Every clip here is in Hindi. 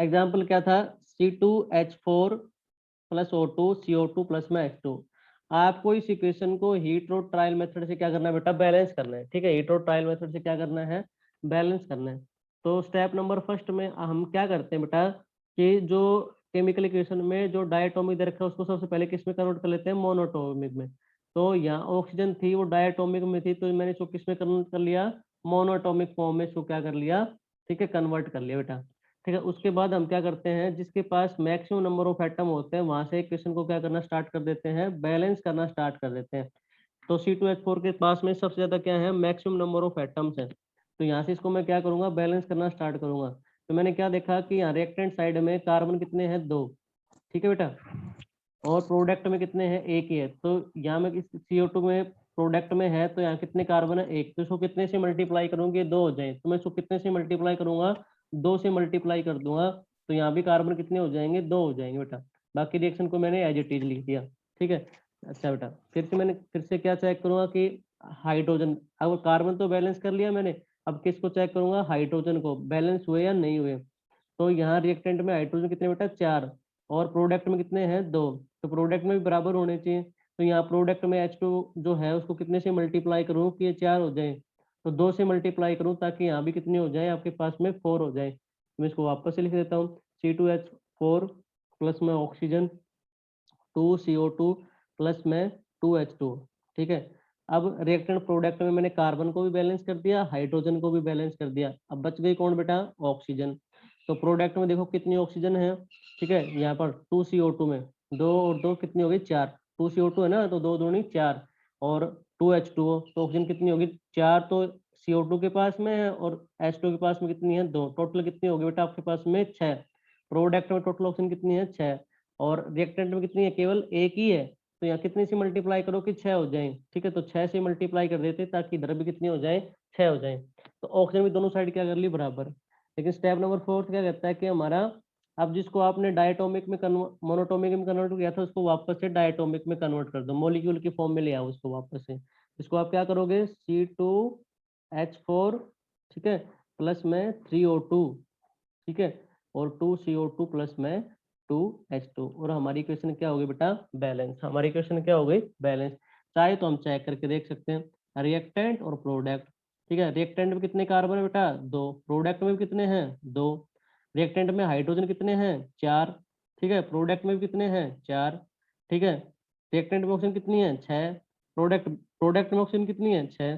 एग्जाम्पल क्या था, C2H4 plus O2 CO2 plus में H2। आपको इस इक्वेशन को हीट और ट्रायल मेथड से क्या करना है बेटा, बैलेंस करना है। ठीक है, हीट और ट्रायल मेथड से क्या करना है, बैलेंस करना है। तो स्टेप नंबर फर्स्ट में हम क्या करते हैं बेटा, कि जो केमिकल इक्वेशन में जो डायटोमिक दे रखा है उसको सबसे पहले किस में कन्वर्ट कर लेते हैं, मोनोटोमिक में। तो यहाँ ऑक्सीजन थी वो डायटोमिक में थी, तो मैंने इसको किस में कन्वर्ट कर लिया, मोनोटोमिक फॉर्म में इसको क्या कर लिया, ठीक है, कन्वर्ट कर लिया बेटा। ठीक है, उसके बाद हम क्या करते हैं, जिसके पास मैक्सिमम नंबर ऑफ एटम होते हैं वहां से इक्वेशन को क्या करना स्टार्ट कर देते हैं, बैलेंस करना स्टार्ट कर देते हैं। तो C2H4 के पास में सबसे ज्यादा क्या है, मैक्सिमम नंबर ऑफ एटम्स है। तो यहाँ से इसको मैं क्या करूंगा, बैलेंस करना स्टार्ट करूंगा। तो मैंने क्या देखा कि यहाँ रिएक्टेंट साइड में कार्बन कितने हैं, 2। ठीक है बेटा, और प्रोडक्ट में कितने हैं, एक ही है। तो यहाँ में CO2 में प्रोडक्ट में है, तो यहाँ कितने कार्बन है, एक। तो इसको कितने से मल्टीप्लाई करूंगी, 2 हो जाए। तो मैं इसको कितने से मल्टीप्लाई करूंगा, 2 से मल्टीप्लाई कर दूंगा। तो यहाँ भी कार्बन कितने हो जाएंगे, 2 हो जाएंगे बेटा। बाकी रिएक्शन को मैंने एज इट इज लिख दिया। ठीक है, अच्छा बेटा, फिर से क्या चेक करूंगा कि हाइड्रोजन, अब कार्बन तो बैलेंस कर लिया मैंने, अब किसको चेक करूंगा, हाइड्रोजन को, बैलेंस हुए या नहीं हुए। तो यहाँ रिएक्टेंट में हाइड्रोजन कितने बेटा, 4, और प्रोडक्ट में कितने हैं, 2। तो प्रोडक्ट में भी बराबर होने चाहिए। तो यहाँ प्रोडक्ट में H2 जो है उसको कितने से मल्टीप्लाई करूँ कि ये 4 हो जाए, तो 2 से मल्टीप्लाई करूँ ताकि यहाँ भी कितने हो जाए, आपके पास में 4 हो जाए। मैं इसको वापस से लिख देता हूँ, C2H4 प्लस में ऑक्सीजन 2CO2 प्लस में 2H2। ठीक है, अब रिएक्टेंट प्रोडक्ट में मैंने कार्बन को भी बैलेंस कर दिया, हाइड्रोजन को भी बैलेंस कर दिया। अब बच गई कौन बेटा, ऑक्सीजन। तो प्रोडक्ट में देखो कितनी ऑक्सीजन है, ठीक है, यहाँ पर 2CO2 में 2 और 2 कितनी होगी, 4। 2CO2 है ना, तो 2 दूनी 4, और 2H2O, तो ऑक्सीजन कितनी होगी, 4 तो CO2 के पास में है, और H2 के पास में कितनी है, 2। टोटल कितनी होगी बेटा आपके पास में, 6। प्रोडक्ट में टोटल ऑक्सीजन कितनी है, 6, और रिएक्टेंट में कितनी है, केवल एक ही है। तो यहाँ कितने से मल्टीप्लाई करो कि 6 हो जाए। ठीक है, तो 6 से मल्टीप्लाई कर देते ताकि इधर भी कितनी हो जाए, 6 हो जाए। तो ऑक्सीजन भी दोनों साइड क्या कर ली, बराबर। लेकिन स्टेप नंबर 4 क्या कहता है कि हमारा, अब जिसको आपने डायटोमिक में मोनोटोमिक में कन्वर्ट किया था उसको वापस से डायटोमिक में कन्वर्ट कर दो, मॉलिक्यूल की फॉर्म में ले आओ उसको वापस से। इसको आप क्या करोगे, C2H4, ठीक है, प्लस में 3O2, ठीक है, और 2CO2 प्लस में 2H2, और हमारी इक्वेशन क्या होगी बेटा, बैलेंस। हमारी इक्वेशन क्या हो गई, बैलेंस। चाहे तो हम चेक करके देख सकते हैं, रिएक्टेंट और प्रोडक्ट। ठीक है, रिएक्टेंट में कितने कार्बन है बेटा, 2। प्रोडक्ट में भी कितने हैं, 2। रिएक्टेंट में हाइड्रोजन कितने हैं, 4। ठीक है, प्रोडक्ट में भी कितने हैं, 4। ठीक है, रिएक्टेंट में ऑक्सीजन कितनी है, 6। प्रोडक्ट प्रोडक्ट में ऑक्सीजन कितनी है, 6।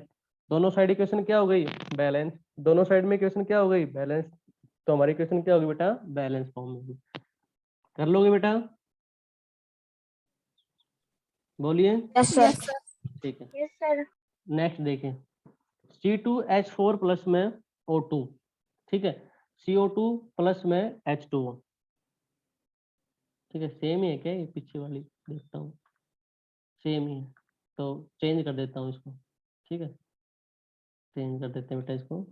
दोनों साइड इक्वेशन क्या हो गई, बैलेंस। दोनों साइड में इक्वेशन क्या हो गई, बैलेंस। तो हमारी क्वेश्चन क्या होगी बेटा, बैलेंस फॉर्म में होगी। कर लोगे बेटा, बोलिए। Yes sir. ठीक है, यस सर। नेक्स्ट देखें, C2H4 प्लस में O2, ठीक है, CO2 प्लस में H2O। ठीक है, सेम ही है क्या, ये पीछे वाली देखता हूँ, सेम ही है। तो चेंज कर देता हूँ इसको। ठीक है, चेंज कर देते हैं बेटा इसको,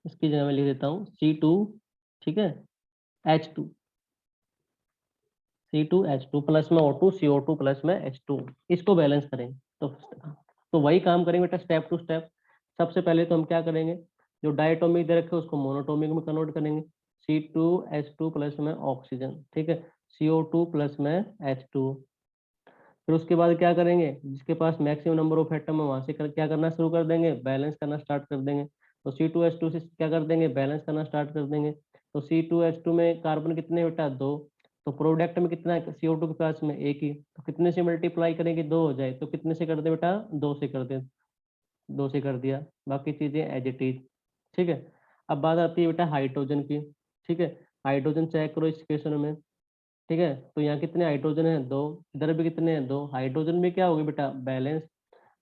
इसकी जगह मैं लिख देता हूँ C2, ठीक है, H2, C2H2 प्लस में O2 CO2 प्लस में H2, इसको बैलेंस करेंगे। तो वही काम करेंगे बेटा, स्टेप टू स्टेप। सबसे पहले तो हम क्या करेंगे, जो डायटोमिक दे रखे उसको मोनोटोमिक में कन्वर्ट करेंगे। C2H2 प्लस में ऑक्सीजन, ठीक है, CO2 प्लस में H2। फिर उसके बाद क्या करेंगे, जिसके पास मैक्सिमम नंबर ऑफ एटम है वहां से क्या करना शुरू कर देंगे, बैलेंस करना स्टार्ट कर देंगे। तो C2H2 से क्या कर देंगे, बैलेंस करना स्टार्ट कर देंगे। तो C2H2 में कार्बन कितने बेटा, 2। तो प्रोडक्ट में कितना है, CO2 के पास में एक ही, तो कितने से मल्टीप्लाई करेंगे, 2 हो जाए। तो कितने से कर दे बेटा, 2 से कर दे, 2 से कर दिया। बाकी चीजें एज इट इज। ठीक है, अब बात आती है बेटा हाइड्रोजन की। ठीक है, हाइड्रोजन चेक करो इस क्वेश्चन में। ठीक है, तो यहाँ कितने हाइड्रोजन है, 2। इधर भी कितने हैं, 2। हाइड्रोजन में क्या होगी बेटा, बैलेंस।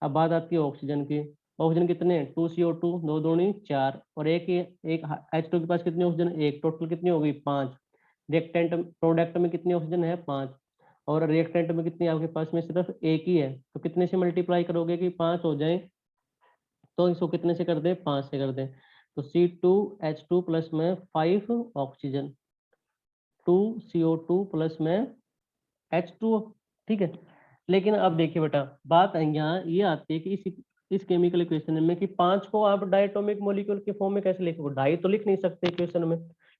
अब बात आती है ऑक्सीजन की। ऑक्सीजन कितने हैं, 2CO2, 2 दूनी 4, और एक H2 के पास कितनी ऑक्सीजन, एक। टोटल कितनी होगी, 5। रिएक्टेंट प्रोडक्ट में कितनी ऑक्सीजन है, 5, और रिएक्टेंट में कितनी आपके पास में सिर्फ एक ही है। तो कितने से मल्टीप्लाई करोगे कि 5 हो जाए। तो इसको कितने से कर दें, 5 से कर दें। तो C2H2 प्लस में 5 ऑक्सीजन, 2CO2 प्लस में H2O। ठीक है, लेकिन अब देखिए बेटा, बात यहाँ ये आती है कि इस केमिकल इक्वेशन में कि 5 को आप डायटोमिक मॉलिक्यूल के फॉर्म में कैसे लिखोगे, डाई तो लिख नहीं सकते इक्वेशन में,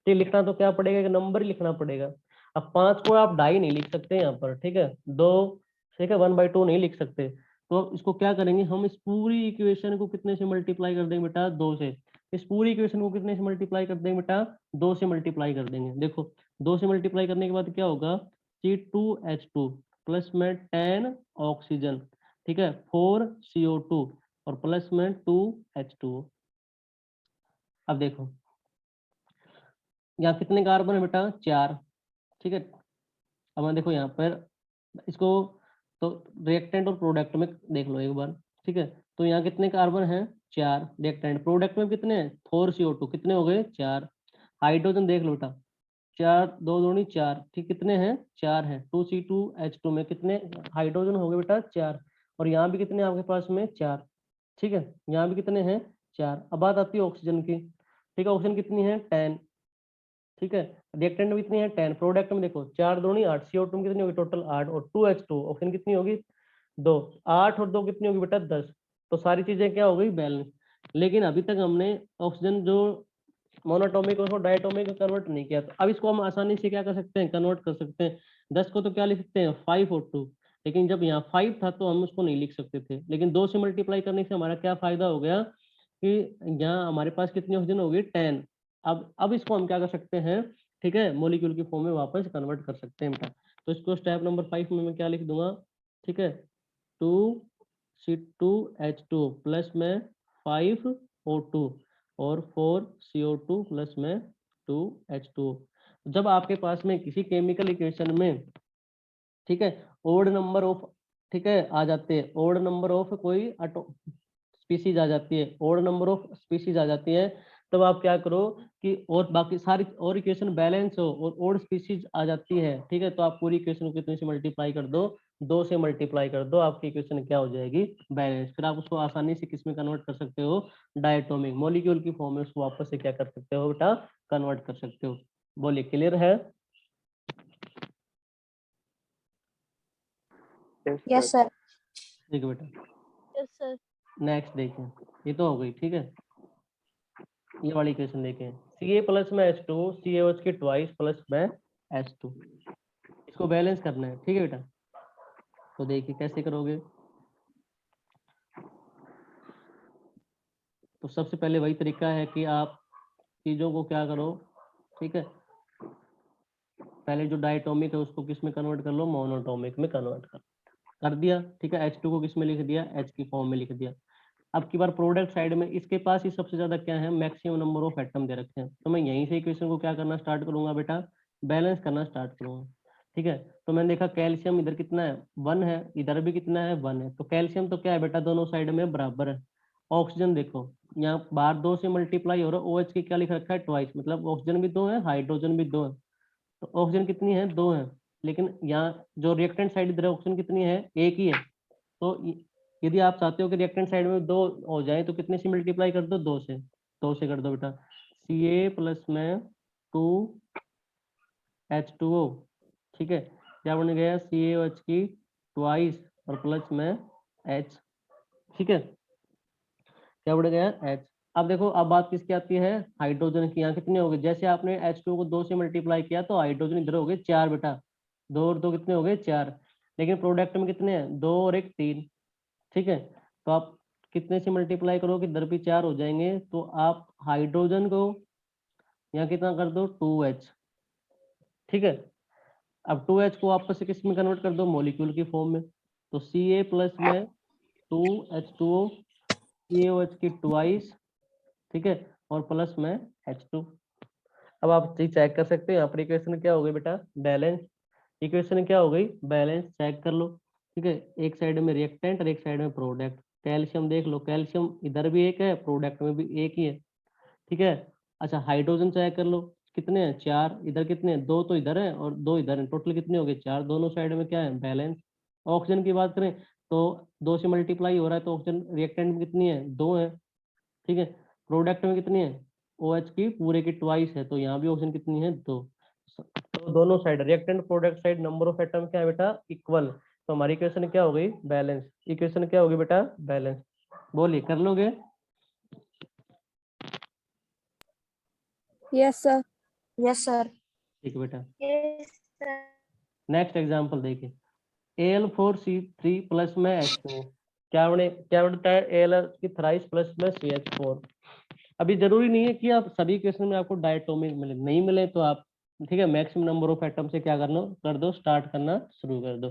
ठीक, लिखना तो क्या पड़ेगा, एक नंबर ही लिखना पड़ेगा। अब 5 को आप ढाई नहीं लिख सकते यहाँ पर, ठीक है, 2, ठीक है, 1/2 नहीं लिख सकते। तो अब इसको क्या करेंगे हम, इस पूरी इक्वेशन को कितने से मल्टीप्लाई कर देंगे बेटा, 2 से। इस पूरी इक्वेशन को कितने से मल्टीप्लाई कर देंगे बेटा, 2 से मल्टीप्लाई कर देंगे। देखो 2 से मल्टीप्लाई करने के बाद क्या होगा, C2H2 प्लस में 10 ऑक्सीजन, ठीक है, 4 CO2 और प्लस में 2 H2O। अब देखो यहाँ कितने कार्बन है बेटा, 4, ठीक है। अब मैं देखो यहाँ पर इसको तो रिएक्टेंट और प्रोडक्ट में देख लो एक बार, ठीक है। तो यहाँ कितने कार्बन हैं, 4, रिएक्टेंट, प्रोडक्ट में कितने हैं, 4 CO2, कितने हो गए, 4। हाइड्रोजन देख लो बेटा, 4 2 दूनी 4, ठीक, कितने हैं, 4 हैं। 2C2H2 में कितने हाइड्रोजन हो गए बेटा, 4। और यहाँ भी कितने आपके पास में, 4, ठीक है, यहाँ भी कितने हैं, 4। अब बात आती है ऑक्सीजन की, ठीक है, ऑक्सीजन कितनी है, 10, ठीक है। रिएक्टेंट में कितनी है, 10, प्रोडक्ट में देखो 4 दूनी 8, CO2 में कितनी होगी टोटल 8, और 2H2 ऑक्सीजन कितनी होगी, 2, 8 और 2 कितनी होगी बेटा, 10। तो सारी चीजें क्या हो गई, बैलेंस। लेकिन अभी तक हमने ऑक्सीजन जो मोनोटॉमिक उसको डायटोमिक में कन्वर्ट नहीं किया, तो अब इसको हम आसानी से क्या कर सकते हैं, कन्वर्ट कर सकते हैं। 10 को तो क्या लिख सकते हैं, 5 और 2, लेकिन जब यहाँ 5 था तो हम उसको नहीं लिख सकते थे। लेकिन 2 से मल्टीप्लाई करने से हमारा क्या फायदा हो गया कि यहाँ हमारे पास कितनी ऑक्सीजन होगी, 10। अब इसको हम क्या कर सकते हैं, ठीक है, मॉलिक्यूल की फॉर्म में वापस कन्वर्ट कर सकते हैं बेटा। तो इसको स्टेप नंबर 5 में मैं क्या लिख दूंगा, ठीक है, 2C2H2 प्लस में 5O2 और 4CO2 प्लस में 2H2। जब आपके पास में किसी केमिकल इक्वेशन में, ठीक है, ओड नंबर ऑफ, ठीक है, आ जाते हैं, ओड नंबर ऑफ कोई स्पीसीज आ जाती है, ओड नंबर ऑफ स्पीसीज आ जाती है, तब आप क्या करो कि और बाकी सारी और इक्वेशन बैलेंस हो और ओड स्पीसीज आ जाती है, ठीक है, तो आप पूरी इक्वेशन को कितने से मल्टीप्लाई कर दो, 2 से मल्टीप्लाई कर दो, आपकी इक्वेशन क्या हो जाएगी, बैलेंस। फिर आप उसको आसानी से किस में कन्वर्ट कर सकते हो, डायटोमिक मॉलिक्यूल की फॉर्म में उसको वापस से क्या कर सकते हो बेटा, कन्वर्ट कर सकते हो। बोलिए, क्लियर है? Yes sir. ठीक है बेटा, यस सर। नेक्स्ट देखें, ये तो हो गई, ठीक है। ये वाली इक्वेशन देखें, Ca प्लस में H2 CaOH के ट्वाइस प्लस में H2, इसको बैलेंस करना है, ठीक है बेटा। तो देखिए कैसे करोगे, तो सबसे पहले वही तरीका है कि आप चीजों को क्या करो, ठीक है, पहले जो डायटोमिक है उसको किस में कन्वर्ट कर लो, मोनोटोमिक में कन्वर्ट कर दिया, ठीक है। H2 को किस में लिख दिया, H की फॉर्म में लिख दिया। अब की बार प्रोडक्ट साइड में इसके पास ही सबसे ज्यादा क्या है, मैक्सिमम नंबर ऑफ एटम दे रखे हैं, तो मैं यहीं से इक्वेशन को क्या करना स्टार्ट करूंगा बेटा, बैलेंस करना स्टार्ट करूंगा, ठीक है। तो मैंने देखा कैल्शियम इधर कितना है, 1 है, इधर भी कितना है, 1 है, तो कैल्शियम तो क्या है बेटा, दोनों साइड में बराबर है। ऑक्सीजन देखो यहाँ बाहर 2 से मल्टीप्लाई हो रहा है, OH की क्या लिख रखा है, ट्वाइस, मतलब ऑक्सीजन भी 2 है, हाइड्रोजन भी 2 है, तो ऑक्सीजन कितनी है, 2 है। लेकिन यहाँ जो रिएक्टेंट साइड इधर ऑक्सीजन कितनी है, एक ही है। तो यदि आप चाहते हो कि रिएक्टेंट साइड में 2 हो जाए तो कितने से मल्टीप्लाई कर दो, 2 से, 2 से कर दो बेटा। Ca प्लस में 2H2O, ठीक है, क्या बन गया, CaOH की ट्वाइस और प्लस में H, ठीक है, क्या बढ़ गया, H। अब देखो अब बात किसकी आती है, हाइड्रोजन की। यहाँ कितने हो गए, जैसे आपने H2 को 2 से मल्टीप्लाई किया तो हाइड्रोजन इधर हो गए 4 बेटा, 2 और 2 कितने हो गए, 4। लेकिन प्रोडक्ट में कितने हैं, 2 और 1 3, ठीक है। तो आप कितने से मल्टीप्लाई करोगे, इधर भी 4 हो जाएंगे, तो आप हाइड्रोजन को यहाँ कितना कर दो, 2H, ठीक है। अब 2H को वापस से किस में कन्वर्ट कर दो, मॉलिक्यूल की फॉर्म में। तो Ca प्लस में 2H2O, CaOH की ट्वाइस, ठीक है, और प्लस में H2। अब आप चेक कर सकते हैं यहाँ पर इक्वेशन क्या हो गई बेटा, बैलेंस। इक्वेशन क्या हो गई, बैलेंस, चेक कर लो, ठीक है। एक साइड में रिएक्टेंट और एक साइड में प्रोडक्ट। कैल्शियम देख लो, कैल्शियम इधर भी एक है, प्रोडक्ट में भी एक ही है, ठीक है। अच्छा हाइड्रोजन चेक कर लो, कितने हैं, 4, इधर कितने हैं, 2 तो इधर है और 2 इधर है, टोटल कितने हो गए, 4, दोनों साइड में क्या है, बैलेंस। ऑक्सीजन की बात करें तो 2 से मल्टीप्लाई हो रहा है, तो ऑक्सीजन रिएक्टेंट में कितनी है, 2 है, ठीक है। प्रोडक्ट में कितनी है, OH की पूरे की ट्वाइस है, तो यहाँ भी ऑक्सीजन कितनी है, 2। तो दोनों side reactant product side number of atom क्या है बेटा, इक्वल। तो हमारी इक्वेशन क्या हो गई, बैलेंस। इक्वेशन क्या होगी बेटा, बैलेंस। बोलिए, कर लोगे? Yes sir. Yes, sir. ठीक है बेटा। Yes, sir. नेक्स्ट एग्जांपल देखिए, Al4C3 प्लस में H2, क्या बनता है, Al की थ्राइस प्लस में CH4। अभी जरूरी नहीं है कि आप सभी क्वेश्चन में आपको डायटोमिक मिले, नहीं मिले तो आप, ठीक है, मैक्सिमम नंबर ऑफ एटम से क्या करना कर दो, स्टार्ट करना शुरू कर दो।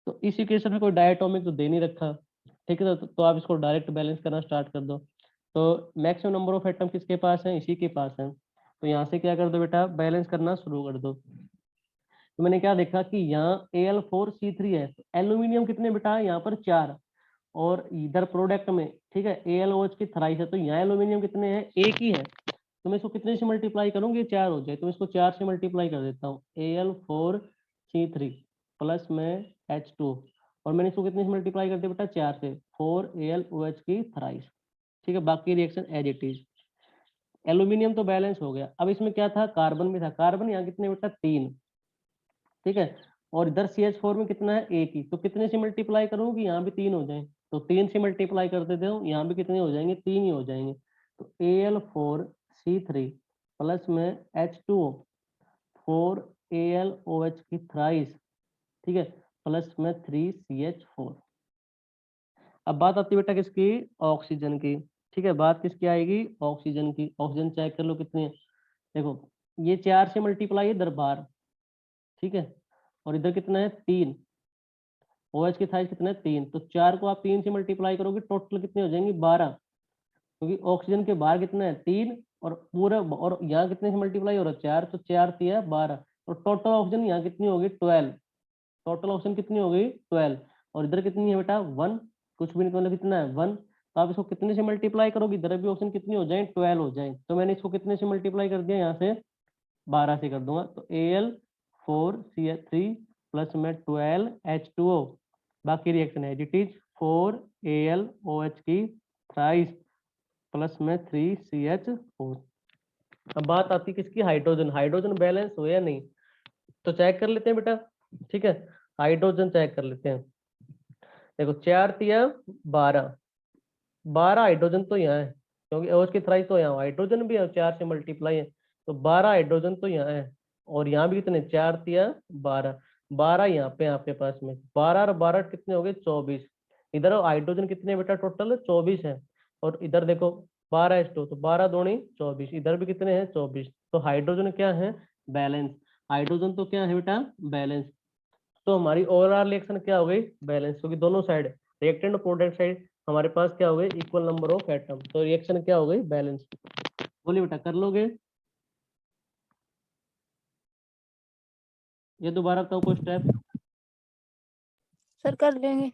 तो इस इक्वेशन में कोई डायटोमिक तो दे नहीं रखा, ठीक है, तो आप इसको डायरेक्ट बैलेंस करना स्टार्ट कर दो। तो मैक्सिमम नंबर ऑफ एटम किसके पास है, इसी के पास है। तो यहाँ से क्या कर दो बेटा, बैलेंस करना शुरू कर दो। तो मैंने क्या देखा कि यहाँ Al4C3 है, एल्यूमिनियम कितने बेटा, यहाँ पर 4, और इधर प्रोडक्ट में, ठीक है, AlOH की थ्राइस है, तो यहाँ एल्यूमिनियम कितने हैं, एक ही है। तो मैं इसको कितने से मल्टीप्लाई करूंगी, 4 हो जाए, तो मैं इसको 4 से मल्टीप्लाई कर देता हूँ। Al4C3 प्लस में H2, और मैंने इसको कितने से मल्टीप्लाई कर दिया बेटा, 4 से, 4AlOH की थ्राइस। ठीक है, बाकी reaction as it is. Aluminium तो बैलेंस हो गया। अब इसमें क्या था, कार्बन भी था, कार्बन यहाँ कितने बेटा, 3, ठीक है, और इधर CH4 में कितना है, एक ही, तो कितने से मल्टीप्लाई करूंगी, यहाँ भी 3 हो जाए, तो 3 से मल्टीप्लाई कर देते हो, यहाँ भी कितने हो जाएंगे, 3 ही हो जाएंगे। तो Al4C3 प्लस में H2O, 4AlOH की थ्राइस, ठीक है, प्लस में 3CH4। अब बात आती है बेटा किसकी, ऑक्सीजन की। ठीक है, बात किसकी आएगी, ऑक्सीजन की। ऑक्सीजन चेक कर लो कितने हैं। देखो, ये 4 से मल्टीप्लाई है इधर बार, ठीक है, और इधर कितना है, 3। OH की साइज कितना है, 3, तो 4 को आप 3 से मल्टीप्लाई करोगे, टोटल कितने हो जाएंगे, 12, क्योंकि ऑक्सीजन के बाहर कितना है, 3, और पूरा, और यहाँ कितने से मल्टीप्लाई हो रहा है, 4, तो 4 3 12, तो टोटल ऑक्सीजन यहाँ कितनी होगी, 12। टोटल ऑक्सीजन कितनी हो गई, 12, और इधर कितनी है बेटा, 1, कुछ भी नहीं, मतलब कितना है, 1। तो आप इसको कितने से मल्टीप्लाई करोगे, इधर भी ऑक्सीजन कितनी हो जाए, 12 हो जाए, तो मैंने इसको कितने से मल्टीप्लाई कर दिया, यहाँ से 12 से कर दूंगा, तो Al4C3 प्लस में 12H2O, बाकी रिएक्शन है इट इज, 4AlOH की थ्राइस प्लस में 3CH4। अब बात आती है किसकी, हाइड्रोजन। हाइड्रोजन बैलेंस हो या नहीं, तो चेक कर लेते हैं बेटा। ठीक है, हाइड्रोजन चेक कर लेते हैं। देखो, 4 तिया 12, 12 हाइड्रोजन तो यहाँ है, क्योंकि OH की थ्राइस तो यहाँ, हाइड्रोजन भी है, 4 से मल्टीप्लाई है, तो 12 हाइड्रोजन तो यहाँ है, और यहाँ भी कितने, 4 तिया 12, 12 यहाँ पे आपके पास में, 12 और 12 कितने हो गए, 24। इधर हाइड्रोजन कितने बेटा, टोटल 24 है, और इधर देखो 12H2, तो 12 दूनी 24, इधर भी कितने हैं, 24। तो हाइड्रोजन क्या है, बैलेंस। हाइड्रोजन तो क्या है बेटा, बैलेंस। तो हमारी ओवरऑल रिएक्शन क्या हो गई, बैलेंस, क्योंकि दोनों साइड, रिएक्टेंट और प्रोडक्ट साइड हमारे पास क्या हो गई, इक्वल नंबर ऑफ एटम, तो रिएक्शन क्या हो गई, बैलेंस। बोलिए बेटा, कर लोगे, ये दोबारा बताओ कोई स्टेप। सर कर लेंगे।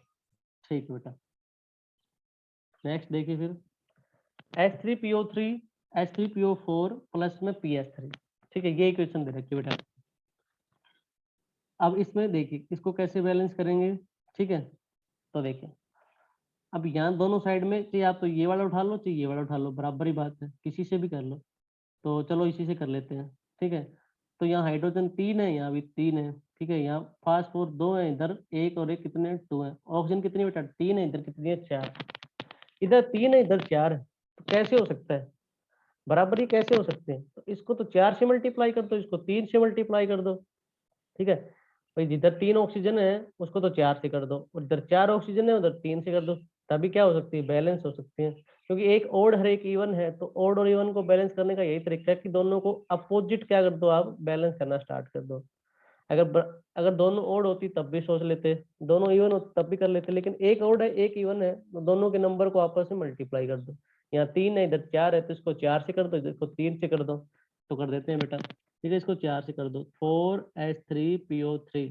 ठीक है बेटा, नेक्स्ट देखिए फिर, H3PO3 H3PO4 प्लस में PS3। ठीक है, ये इक्वेशन दे रखी है बेटा। अब इसमें देखिए इसको कैसे बैलेंस करेंगे। ठीक है, तो देखिए, अब यहाँ दोनों साइड में चाहिए आप तो ये वाला उठा लो, चाहिए ये वाला उठा लो, बराबर ही बात है, किसी से भी कर लो। तो चलो इसी से कर लेते हैं। ठीक है, तो यहाँ हाइड्रोजन 3 है, यहाँ भी 3 है, ठीक है, यहाँ फास्फोर 2 है, इधर 1 और 1 कितने, 2 है। ऑक्सीजन कितनी बेटा, 3 है, इधर कितनी है, 4। इधर 3 है, इधर 4 है, तो कैसे हो सकता है, बराबर ही कैसे हो सकते हैं। तो इसको तो 4 से मल्टीप्लाई कर दो, इसको 3 से मल्टीप्लाई कर दो। ठीक है भाई, जिधर 3 ऑक्सीजन है उसको तो 4 से कर दो, और इधर 4 ऑक्सीजन है उधर 3 से कर दो, तभी क्या हो सकती है, बैलेंस हो सकती है। क्योंकि एक ओड हर एक इवन है, तो ओड और इवन को बैलेंस करने का यही तरीका है कि दोनों को अपोजिट क्या कर दो, आप बैलेंस करना स्टार्ट कर दो। अगर दोनों ओड होती तब भी सोच लेते, दोनों इवन होती तब भी कर लेते, लेकिन एक ओड है एक इवन है, तो दोनों के नंबर को आपस में मल्टीप्लाई कर दो। यहाँ 3 है, इधर 4 है, तो इसको 4 से कर दो, इसको 3 से कर दो, तो कर देते हैं बेटा। ठीक है, इसको 4 से कर दो, 4H3PO3,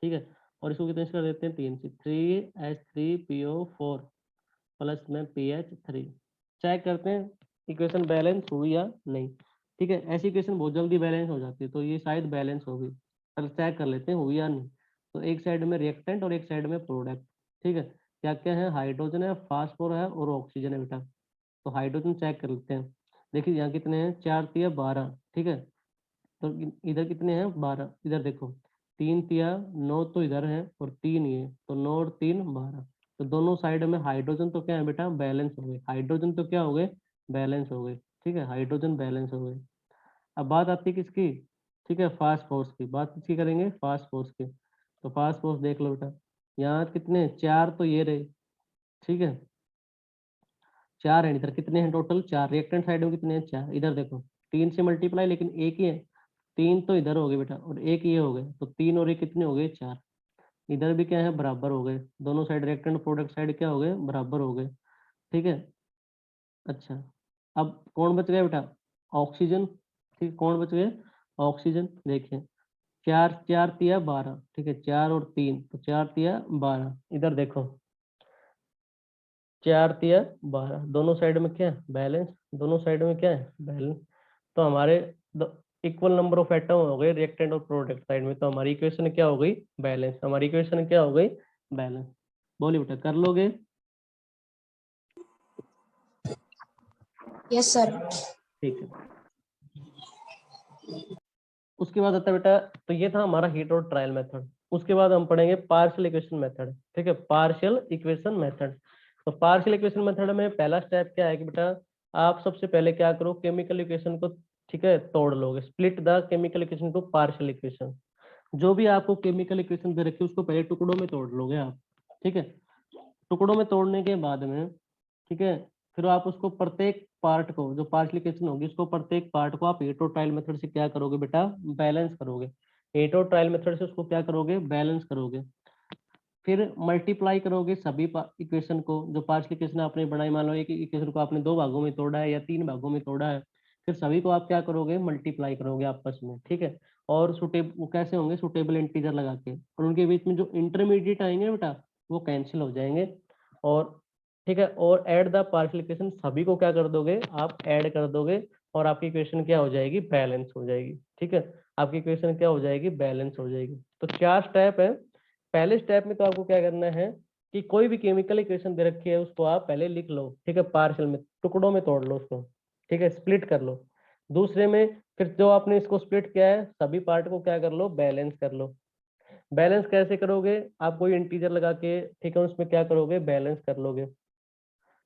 ठीक है, और इसको कितने से कर देते हैं, 3 से, 3H3PO4 प्लस में PH3। चेक करते हैं इक्वेशन बैलेंस हुई या नहीं। ठीक है, ऐसी इक्वेशन बहुत जल्दी बैलेंस हो जाती है, तो ये शायद बैलेंस होगी। चल चेक कर लेते हैं हुई या नहीं। तो एक साइड में रिएक्टेंट और एक साइड में प्रोडक्ट। ठीक है, क्या क्या है, हाइड्रोजन है, फास्फोर है, और ऑक्सीजन है बेटा। तो हाइड्रोजन चेक कर लेते हैं। देखिए यहाँ कितने हैं, 4 तिया 12, ठीक है, तो इधर कितने हैं, 12, इधर देखो 3 तिया 9, तो इधर है, और 3 ये, तो 9 और 3 12। तो दोनों साइड में हाइड्रोजन तो क्या है बेटा, बैलेंस हो गए। हाइड्रोजन तो क्या हो गए, बैलेंस हो गए। ठीक है, हाइड्रोजन बैलेंस हो गए। अब बात आती है किसकी, ठीक है, फास्ट फोर्स की। बात किसकी करेंगे, फास्ट फोर्स की। तो फास्ट फोर्स देख लो बेटा, यहाँ कितने, 4 तो ये रहे, ठीक है, 4 है, इधर कितने हैं टोटल, 4। रिएक्टेंट साइड में कितने हैं, 4। इधर देखो 3 से मल्टीप्लाई, लेकिन एक ही है, 3 तो इधर हो गए बेटा और एक ये हो गए, तो 3 और ये कितने हो गए, 4। इधर भी क्या है, बराबर हो गए, दोनों साइड रिएक्टेंट प्रोडक्ट साइड क्या हो गए, बराबर हो गए, ठीक है। अच्छा, अब कौन बच गया बेटा, ऑक्सीजन, ठीक, कौन बच गए, ऑक्सीजन। देखिए 4 4 तिया 12, ठीक है, 4 और 3 तो 4 तिया 12। इधर देखो 4 तिया 12, दोनों साइड में क्या है, बैलेंस, दोनों साइड में क्या है, बैलेंस। तो हमारे इक्वल नंबर ऑफ एटम हो गए रिएक्टेंट और प्रोडक्ट साइड में, तो हमारी इक्वेशन क्या हो गई, बैलेंस। हमारी इक्वेशन क्या हो गई, बैलेंस। बोलिए बेटा, कर लोगे, Yes, sir. ठीक है। उसके बाद आता है बेटा, तो ये था हमारा हीट और ट्रायल मेथड। उसके बाद हम पढ़ेंगे पार्शियल इक्वेशन मेथड, ठीक है, पार्शियल इक्वेशन मेथड। तो पार्शियल इक्वेशन मेथड में पहला स्टेप क्या है कि बेटा आप सबसे पहले क्या करो, केमिकल इक्वेशन को, ठीक है, तोड़ लोगे, split the chemical equation two partial equation. जो भी आपको केमिकल इक्वेशन दे रखी है उसको पहले टुकड़ों में तोड़ लोगे आप, ठीक है। टुकड़ों में तोड़ने के बाद में, ठीक है, फिर आप उसको प्रत्येक पार्ट को, जो पार्शियल इक्वेशन होगी उसको प्रत्येक पार्ट को आप हीट और ट्रायल मेथड से क्या करोगे बेटा, बैलेंस करोगे। हीट और ट्रायल मेथड से उसको क्या करोगे, बैलेंस करोगे। फिर मल्टीप्लाई करोगे सभी इक्वेशन को, जो पार्शियल इक्वेशन आपने बनाई, मान लो एक इक्वेशन को आपने 2 भागों में तोड़ा है या 3 भागों में तोड़ा है, फिर सभी को आप क्या करोगे, मल्टीप्लाई करोगे आपस में, ठीक है। और सुटेबल, वो कैसे होंगे, सुटेबल इंटीजर लगा के, और उनके बीच में जो इंटरमीडिएट आएंगे बेटा वो कैंसिल हो जाएंगे। और ठीक है, और ऐड द पार्शियल इक्वेशन, सभी को क्या कर दोगे, आप ऐड कर दोगे, और आपकी इक्वेशन क्या हो जाएगी, बैलेंस हो जाएगी, ठीक है। आपकी इक्वेशन क्या हो जाएगी, बैलेंस हो जाएगी। तो 4 स्टेप है। पहले स्टेप में तो आपको क्या करना है कि कोई भी केमिकल इक्वेशन दे रखी है उसको आप पहले लिख लो, ठीक है, पार्शियल में, टुकड़ों में तोड़ लो उसको, ठीक है, स्प्लिट कर लो। दूसरे में फिर जो आपने इसको स्प्लिट किया है सभी पार्ट को क्या कर लो, बैलेंस कर लो। बैलेंस कैसे करोगे, आप कोई इंटीजर लगा के, ठीक है, उसमें क्या करोगे, बैलेंस कर लोगे,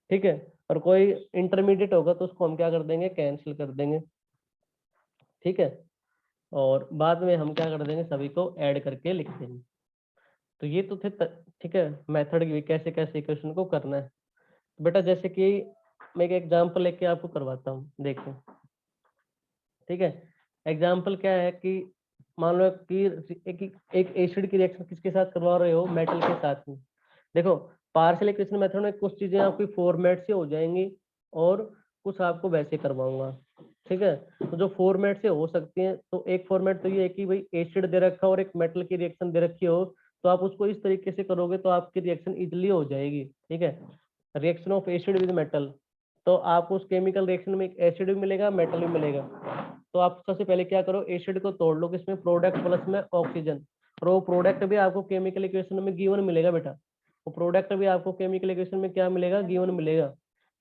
ठीक है। और कोई इंटरमीडिएट होगा तो उसको हम क्या कर देंगे, कैंसिल कर देंगे, ठीक है। और बाद में हम क्या कर देंगे, सभी को ऐड करके लिख देंगे। तो ये तो थे ठीक है, मेथड की कैसे कैसे इक्वेशन को करना है। तो बेटा जैसे कि मैं एक एग्जांपल लेके आपको करवाता हूँ, देखो, ठीक है। एग्जांपल क्या है कि मान लो कि एक एसिड की रिएक्शन किसके साथ करवा रहे हो, मेटल के साथ में। देखो पार्शियल इक्वेशन मेथड में कुछ चीजें आपकी फॉर्मेट से हो जाएंगी और कुछ आपको वैसे करवाऊंगा, ठीक है। तो जो फॉर्मेट से हो सकती हैं, तो एक फॉर्मेट तो ये है कि भाई एसिड दे रखा हो और एक मेटल की रिएक्शन दे रखी हो, तो आप उसको इस तरीके से करोगे तो आपकी रिएक्शन इजिली हो जाएगी, ठीक है। Reaction of acid with metal, तो आपको उस केमिकल रिएक्शन में एक एसिड भी मिलेगा, मेटल भी मिलेगा। तो आप सबसे पहले क्या करो, एसिड को तोड़ लो, किसमें, प्रोडक्ट प्लस में ऑक्सीजन, और वो प्रोडक्ट भी आपको केमिकल इक्वेशन में गिवन मिलेगा बेटा। वो प्रोडक्ट भी आपको केमिकल इक्वेशन में क्या मिलेगा, गिवन मिलेगा।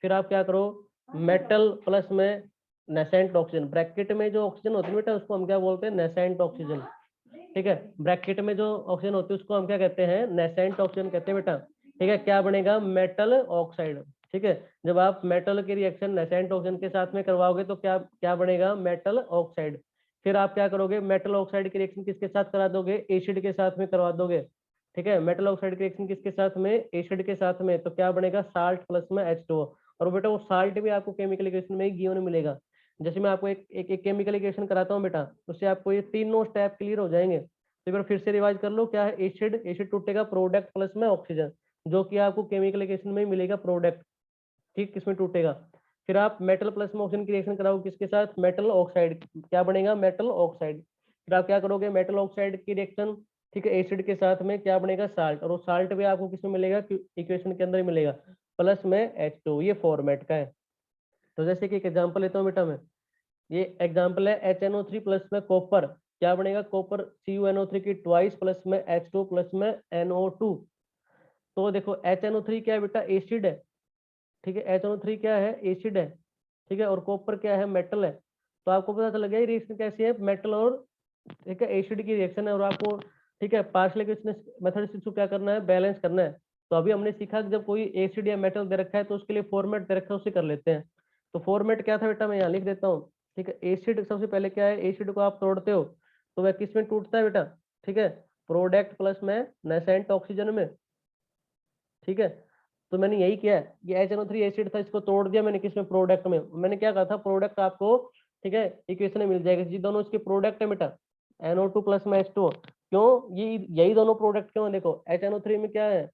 फिर आप क्या करो, मेटल प्लस में नेसेंट ऑक्सीजन, ब्रैकेट में जो ऑक्सीजन होती है बेटा उसको हम क्या बोलते हैं, नेसेंट ऑक्सीजन, ठीक है। ब्रैकेट में जो ऑक्सीजन होती है उसको हम क्या कहते हैं, नेसेंट ऑक्सीजन कहते हैं बेटा, ठीक है। क्या बनेगा, मेटल ऑक्साइड, ठीक है। जब आप मेटल की रिएक्शन नेसेंट ऑक्सीजन के साथ में करवाओगे तो क्या क्या बनेगा, मेटल ऑक्साइड। फिर आप क्या करोगे, मेटल ऑक्साइड की रिएक्शन किसके साथ करा दोगे, एसिड के साथ में करवा दोगे, ठीक है। मेटल ऑक्साइड की रिएक्शन किसके साथ में, एसिड के साथ में, तो क्या बनेगा, साल्ट प्लस में H2O। और बेटा वो साल्ट भी आपको केमिकल इक्वेशन में ही गिवन मिलेगा। जैसे मैं आपको एक केमिकल इक्वेशन कराता हूँ बेटा, उससे आपको ये तीनों स्टेप क्लियर हो जाएंगे। तो एक बार फिर से रिवाइज कर लो, क्या है, एसिड, एसिड टूटेगा प्रोडक्ट प्लस में ऑक्सीजन, जो कि आपको केमिकल इक्वेशन में ही मिलेगा प्रोडक्ट, ठीक, किसमें टूटेगा। फिर आप मेटल प्लस में ऑक्सीजन की रिएक्शन कराओ किसके साथ, मेटल ऑक्साइड, क्या बनेगा, मेटल ऑक्साइड। फिर आप क्या करोगे, मेटल ऑक्साइड की रिएक्शन, ठीक है, एसिड के साथ में, क्या बनेगा, साल्ट, और वो साल्ट भी आपको किसमें मिलेगा, इक्वेशन के अंदर ही मिलेगा, प्लस में H2। ये फॉर्मेट का है। तो जैसे कि एक एग्जांपल लेता हूँ बेटा मैं, ये एग्जांपल है HNO3 प्लस में कॉपर, क्या बनेगा, कॉपर CuNO3 की ट्वाइस प्लस में H2 प्लस में NO2। तो देखो HNO3 क्या है बेटा, एसिड है, ठीक है। HNO3 क्या है, एसिड है, ठीक है। और कॉपर क्या है, मेटल है। तो आपको पता चल गया ये रिएक्शन कैसी है, मेटल और, ठीक है, एसिड की रिएक्शन है। और आपको, ठीक है, पार्शियल इक्वेशन मेथड से इसको क्या करना है, बैलेंस करना है। तो अभी हमने सीखा कि जब कोई एसिड या मेटल दे रखा है तो उसके लिए फॉर्मेट दे रखा है, उससे कर लेते हैं। तो फॉर्मेट क्या था बेटा, मैं यहाँ लिख देता हूँ, ठीक है। एसिड सबसे पहले क्या है, एसिड को आप तोड़ते हो तो वह किस में टूटता है बेटा, ठीक है, प्रोडक्ट प्लस में नेसेंट ऑक्सीजन में, ठीक है। तो मैंने यही किया है, ये HNO3 एसिड था, इसको तोड़ दिया मैंने किसमें, प्रोडक्ट में। मैंने क्या कहा था, प्रोडक्ट आपको, ठीक है, इक्वेशन में मिल जाएगा, जी दोनों इसके प्रोडक्ट है बेटा, NO2 प्लस में H2O। क्यों, ये यही दोनों प्रोडक्ट क्यों, देखो HNO3 में क्या है,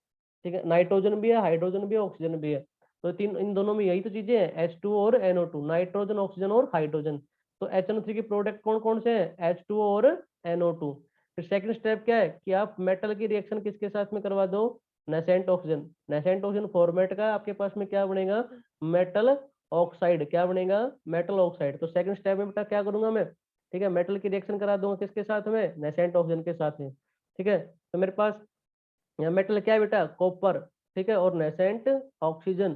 ठीक है, नाइट्रोजन भी है, हाइड्रोजन भी है, ऑक्सीजन भी है, तो तीन, इन दोनों में यही तो चीजें हैं, H2O और NO2, नाइट्रोजन, ऑक्सीजन और हाइड्रोजन। तो HNO3 के प्रोडक्ट कौन कौन से हैं, H2O और NO2। फिर सेकंड स्टेप क्या है कि आप मेटल की रिएक्शन किसके साथ में करवा दो, nascent oxygen. Nascent oxygen format का आपके पास में क्या बनेगा, मेटल ऑक्साइड, क्या बनेगा, मेटल ऑक्साइड। तो सेकंड स्टेप में बेटा क्या करूंगा मैं, ठीक है, मेटल की रिएक्शन करा दूंगा किसके साथ में, नेसेंट ऑक्सीजन के साथ में, ठीक है। तो मेरे पास यहाँ मेटल क्या है बेटा, कॉपर, ठीक है, और नेसेंट ऑक्सीजन,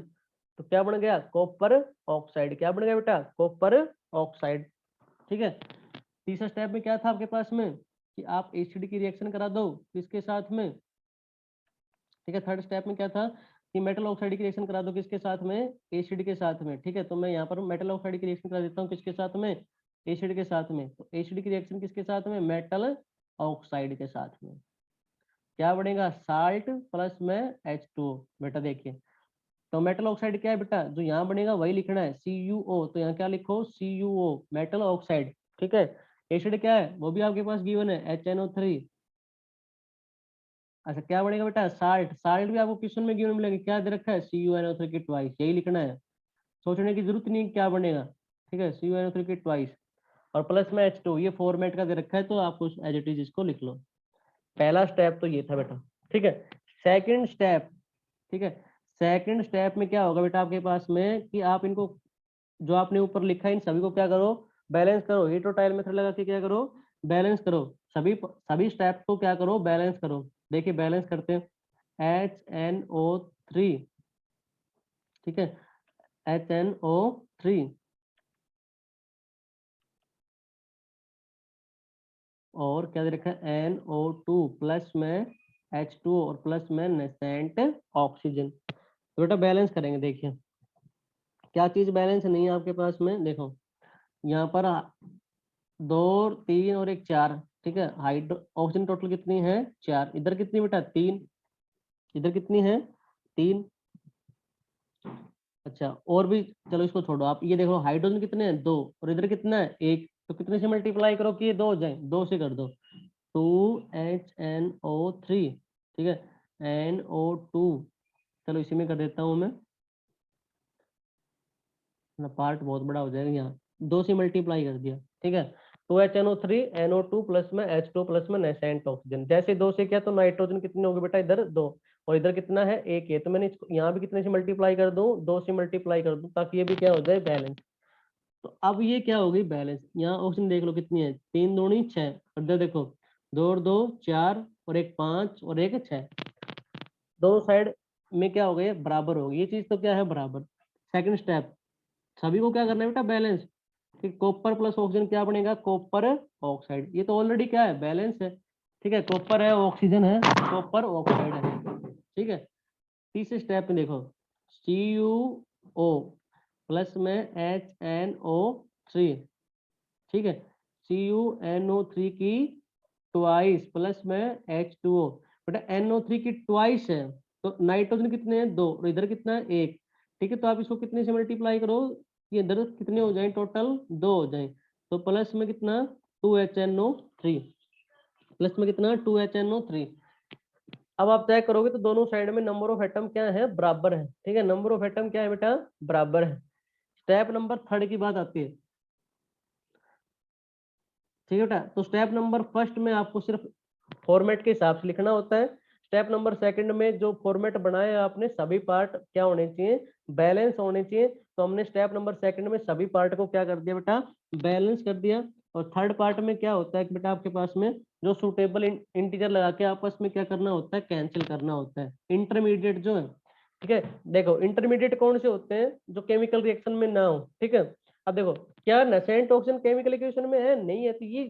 तो क्या बन गया, कॉपर ऑक्साइड, क्या बन गया बेटा, कॉपर ऑक्साइड, ठीक है। तीसरा स्टेप में क्या था आपके पास में कि आप एसिड की रिएक्शन करा दो किसके साथ में, ठीक है। थर्ड स्टेप में क्या था कि मेटल ऑक्साइड की रिएक्शन करा दो किसके साथ में, एसिड के साथ में, ठीक है। तो मैं यहाँ पर मेटल ऑक्साइड की रिएक्शन करा देता हूँ किसके साथ में, एसिड के साथ में। तो एसिड की रिएक्शन किसके साथ में, मेटल ऑक्साइड के साथ में, क्या बनेगा, साल्ट प्लस में H2O। बेटा देखिए, तो मेटल ऑक्साइड क्या है बेटा, जो यहाँ बनेगा वही लिखना है, CuO, तो यहाँ क्या लिखो, CuO, मेटल ऑक्साइड, ठीक है। एसिड क्या है, वो भी आपके पास गिवन है, HNO3। अच्छा, क्या बनेगा बेटा, साल्ट, साल्ट भी आपको क्वेश्चन में गिवन मिलेगा, क्या दे रखा है, CuNO3 की ट्वाइस, यही लिखना है, सोचने की जरूरत नहीं है क्या बनेगा, ठीक है, CuNO3 की ट्वाइस, और प्लस में H2, ये फॉर्मेट का दे रखा है, तो आपको एज इट इज इसको लिख लो। पहला स्टेप तो ये था बेटा, ठीक है। सेकंड स्टेप, ठीक है, सेकंड स्टेप में क्या होगा बेटा आपके पास में कि आप इनको, जो आपने ऊपर लिखा है, इन सभी को क्या करो, बैलेंस करो, हीट्रोटाइल मेथड लगा के क्या करो, बैलेंस करो, सभी सभी स्टेप को क्या करो, बैलेंस करो। देखिए बैलेंस करते हैं, HNO3, ठीक है, HNO3, और क्या दे रखा है, NO2 प्लस में H2O और प्लस में नेसेंट ऑक्सीजन। तो बेटा बैलेंस करेंगे, देखिए क्या चीज बैलेंस नहीं है आपके पास में, देखो यहाँ पर 2 3 और एक 4, ठीक है, हाइड्रो ऑक्सीजन टोटल कितनी है, 4, इधर कितनी बेटा, 3, इधर कितनी है, 3। अच्छा और भी, चलो इसको छोड़ो, आप ये देखो हाइड्रोजन कितने हैं, 2, और इधर कितना है, 1, तो कितने से मल्टीप्लाई करो कि ये 2 हो जाए, 2 से कर दो, 2HNO3, ठीक है, NO2, चलो इसी में कर देता हूँ मैं, पार्ट बहुत बड़ा हो जाएगा, यहाँ 2 से मल्टीप्लाई कर दिया, ठीक है। 2HNO3 NO2 प्लस में H2 प्लस में नेसेंट ऑक्सीजन, जैसे 2 से किया तो नाइट्रोजन कितने होंगे बेटा, इधर 2, और इधर कितना है, 1 है, तो मैंने इसको यहाँ भी कितने से मल्टीप्लाई कर दूं, 2 से मल्टीप्लाई कर दूं, ताकि ये भी क्या हो जाए, बैलेंस। तो अब ये क्या हो गई, बैलेंस। यहाँ ऑप्शन देख लो कितनी है, 3 दूनी 6, और इधर देखो 2 और 2 4, और एक 5 और एक 6, दोनों साइड में क्या हो गए, बराबर हो गई, ये चीज तो क्या है, बराबर। सेकंड स्टेप, सभी को क्या करना है बेटा, बैलेंस, कि कॉपर प्लस ऑक्सीजन क्या बनेगा, कॉपर ऑक्साइड, ये तो ऑलरेडी क्या है, बैलेंस है, ठीक है, कॉपर है, ऑक्सीजन है, कॉपर ऑक्साइड है, ठीक है। तीसरे स्टेप में देखो, CuO प्लस में HNO3, ठीक है, CuNO3 की ट्वाइस प्लस में H2O, बेटा NO3 की ट्वाइस है, तो नाइट्रोजन कितने हैं, 2, और इधर कितना है, 1, ठीक है। तो आप इसको कितने से मल्टीप्लाई करो, ये इधर कितने हो जाए, टोटल 2 हो जाए, तो प्लस में कितना, 2HNO3, प्लस में कितना, 2HNO3। अब आप चेक करोगे तो दोनों साइड में नंबर ऑफ एटम क्या है, बराबर है, ठीक है, नंबर ऑफ एटम क्या है बेटा, बराबर है। स्टेप नंबर थर्ड की बात आती है, ठीक है बेटा। तो स्टेप नंबर फर्स्ट में आपको सिर्फ फॉर्मेट के हिसाब से लिखना होता है। स्टेप नंबर सेकंड में जो फॉर्मेट बनाया आपने, सभी पार्ट क्या होने चाहिए, बैलेंस होने चाहिए। तो हमने स्टेप नंबर सेकंड में सभी पार्ट को क्या कर दिया बेटा, बैलेंस कर दिया। और थर्ड पार्ट में क्या होता है कि बेटा आपके पास में जो सुटेबल इंटीजर लगा के आपस में क्या करना होता है, कैंसिल करना होता है, इंटरमीडिएट जो है, ठीक है। देखो इंटरमीडिएट कौन से होते हैं, जो केमिकल रिएक्शन में ना हो, ठीक है। अब देखो क्या नेसेंट ऑक्सीजन केमिकल इक्वेशन में है, नहीं है, तो ये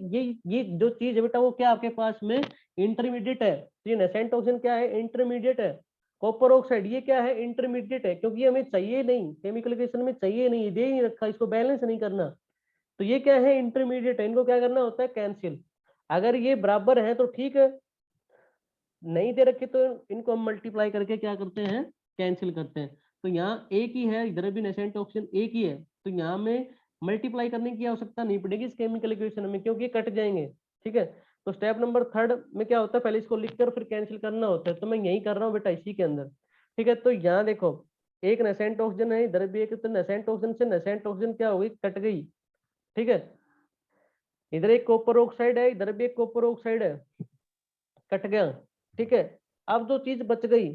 जो चीज है बेटा वो क्या आपके पास में इंटरमीडिएट है। तो ये नेसेंट ऑक्सीजन क्या है, इंटरमीडिएट है। कॉपर ऑक्साइड ये क्या है, इंटरमीडिएट है, क्योंकि हमें चाहिए नहीं, केमिकल इक्वेशन में चाहिए नहीं, दे ही नहीं रखा, इसको बैलेंस नहीं करना, तो ये क्या है, इंटरमीडिएट है, इनको क्या करना होता है, कैंसिल। अगर ये बराबर है तो ठीक है, नहीं दे रखे तो इनको हम मल्टीप्लाई करके क्या करते हैं, कैंसिल करते हैं। तो यहाँ एक ही है, इधर भी नेसेंट ऑप्शन एक ही है, तो यहाँ में मल्टीप्लाई करने की आवश्यकता नहीं पड़ेगी इस केमिकल इक्वेशन में, क्योंकि कट जाएंगे। ठीक है, तो स्टेप नंबर 3 में क्या होता है, पहले इसको लिखकर फिर कैंसिल करना होता है, तो मैं यही कर रहा हूँ बेटा इसी के अंदर। ठीक है, तो यहाँ देखो एक नेसेंट ऑक्सीजन है, इधर भी एक, तो नेसेंट ऑक्सीजन से नेसेंट ऑक्सीजन क्या हो गई, कट गई। ठीक है, इधर एक कॉपर ऑक्साइड है, इधर भी एक कॉपर ऑक्साइड है, कट गया। ठीक है, अब जो चीज बच गई,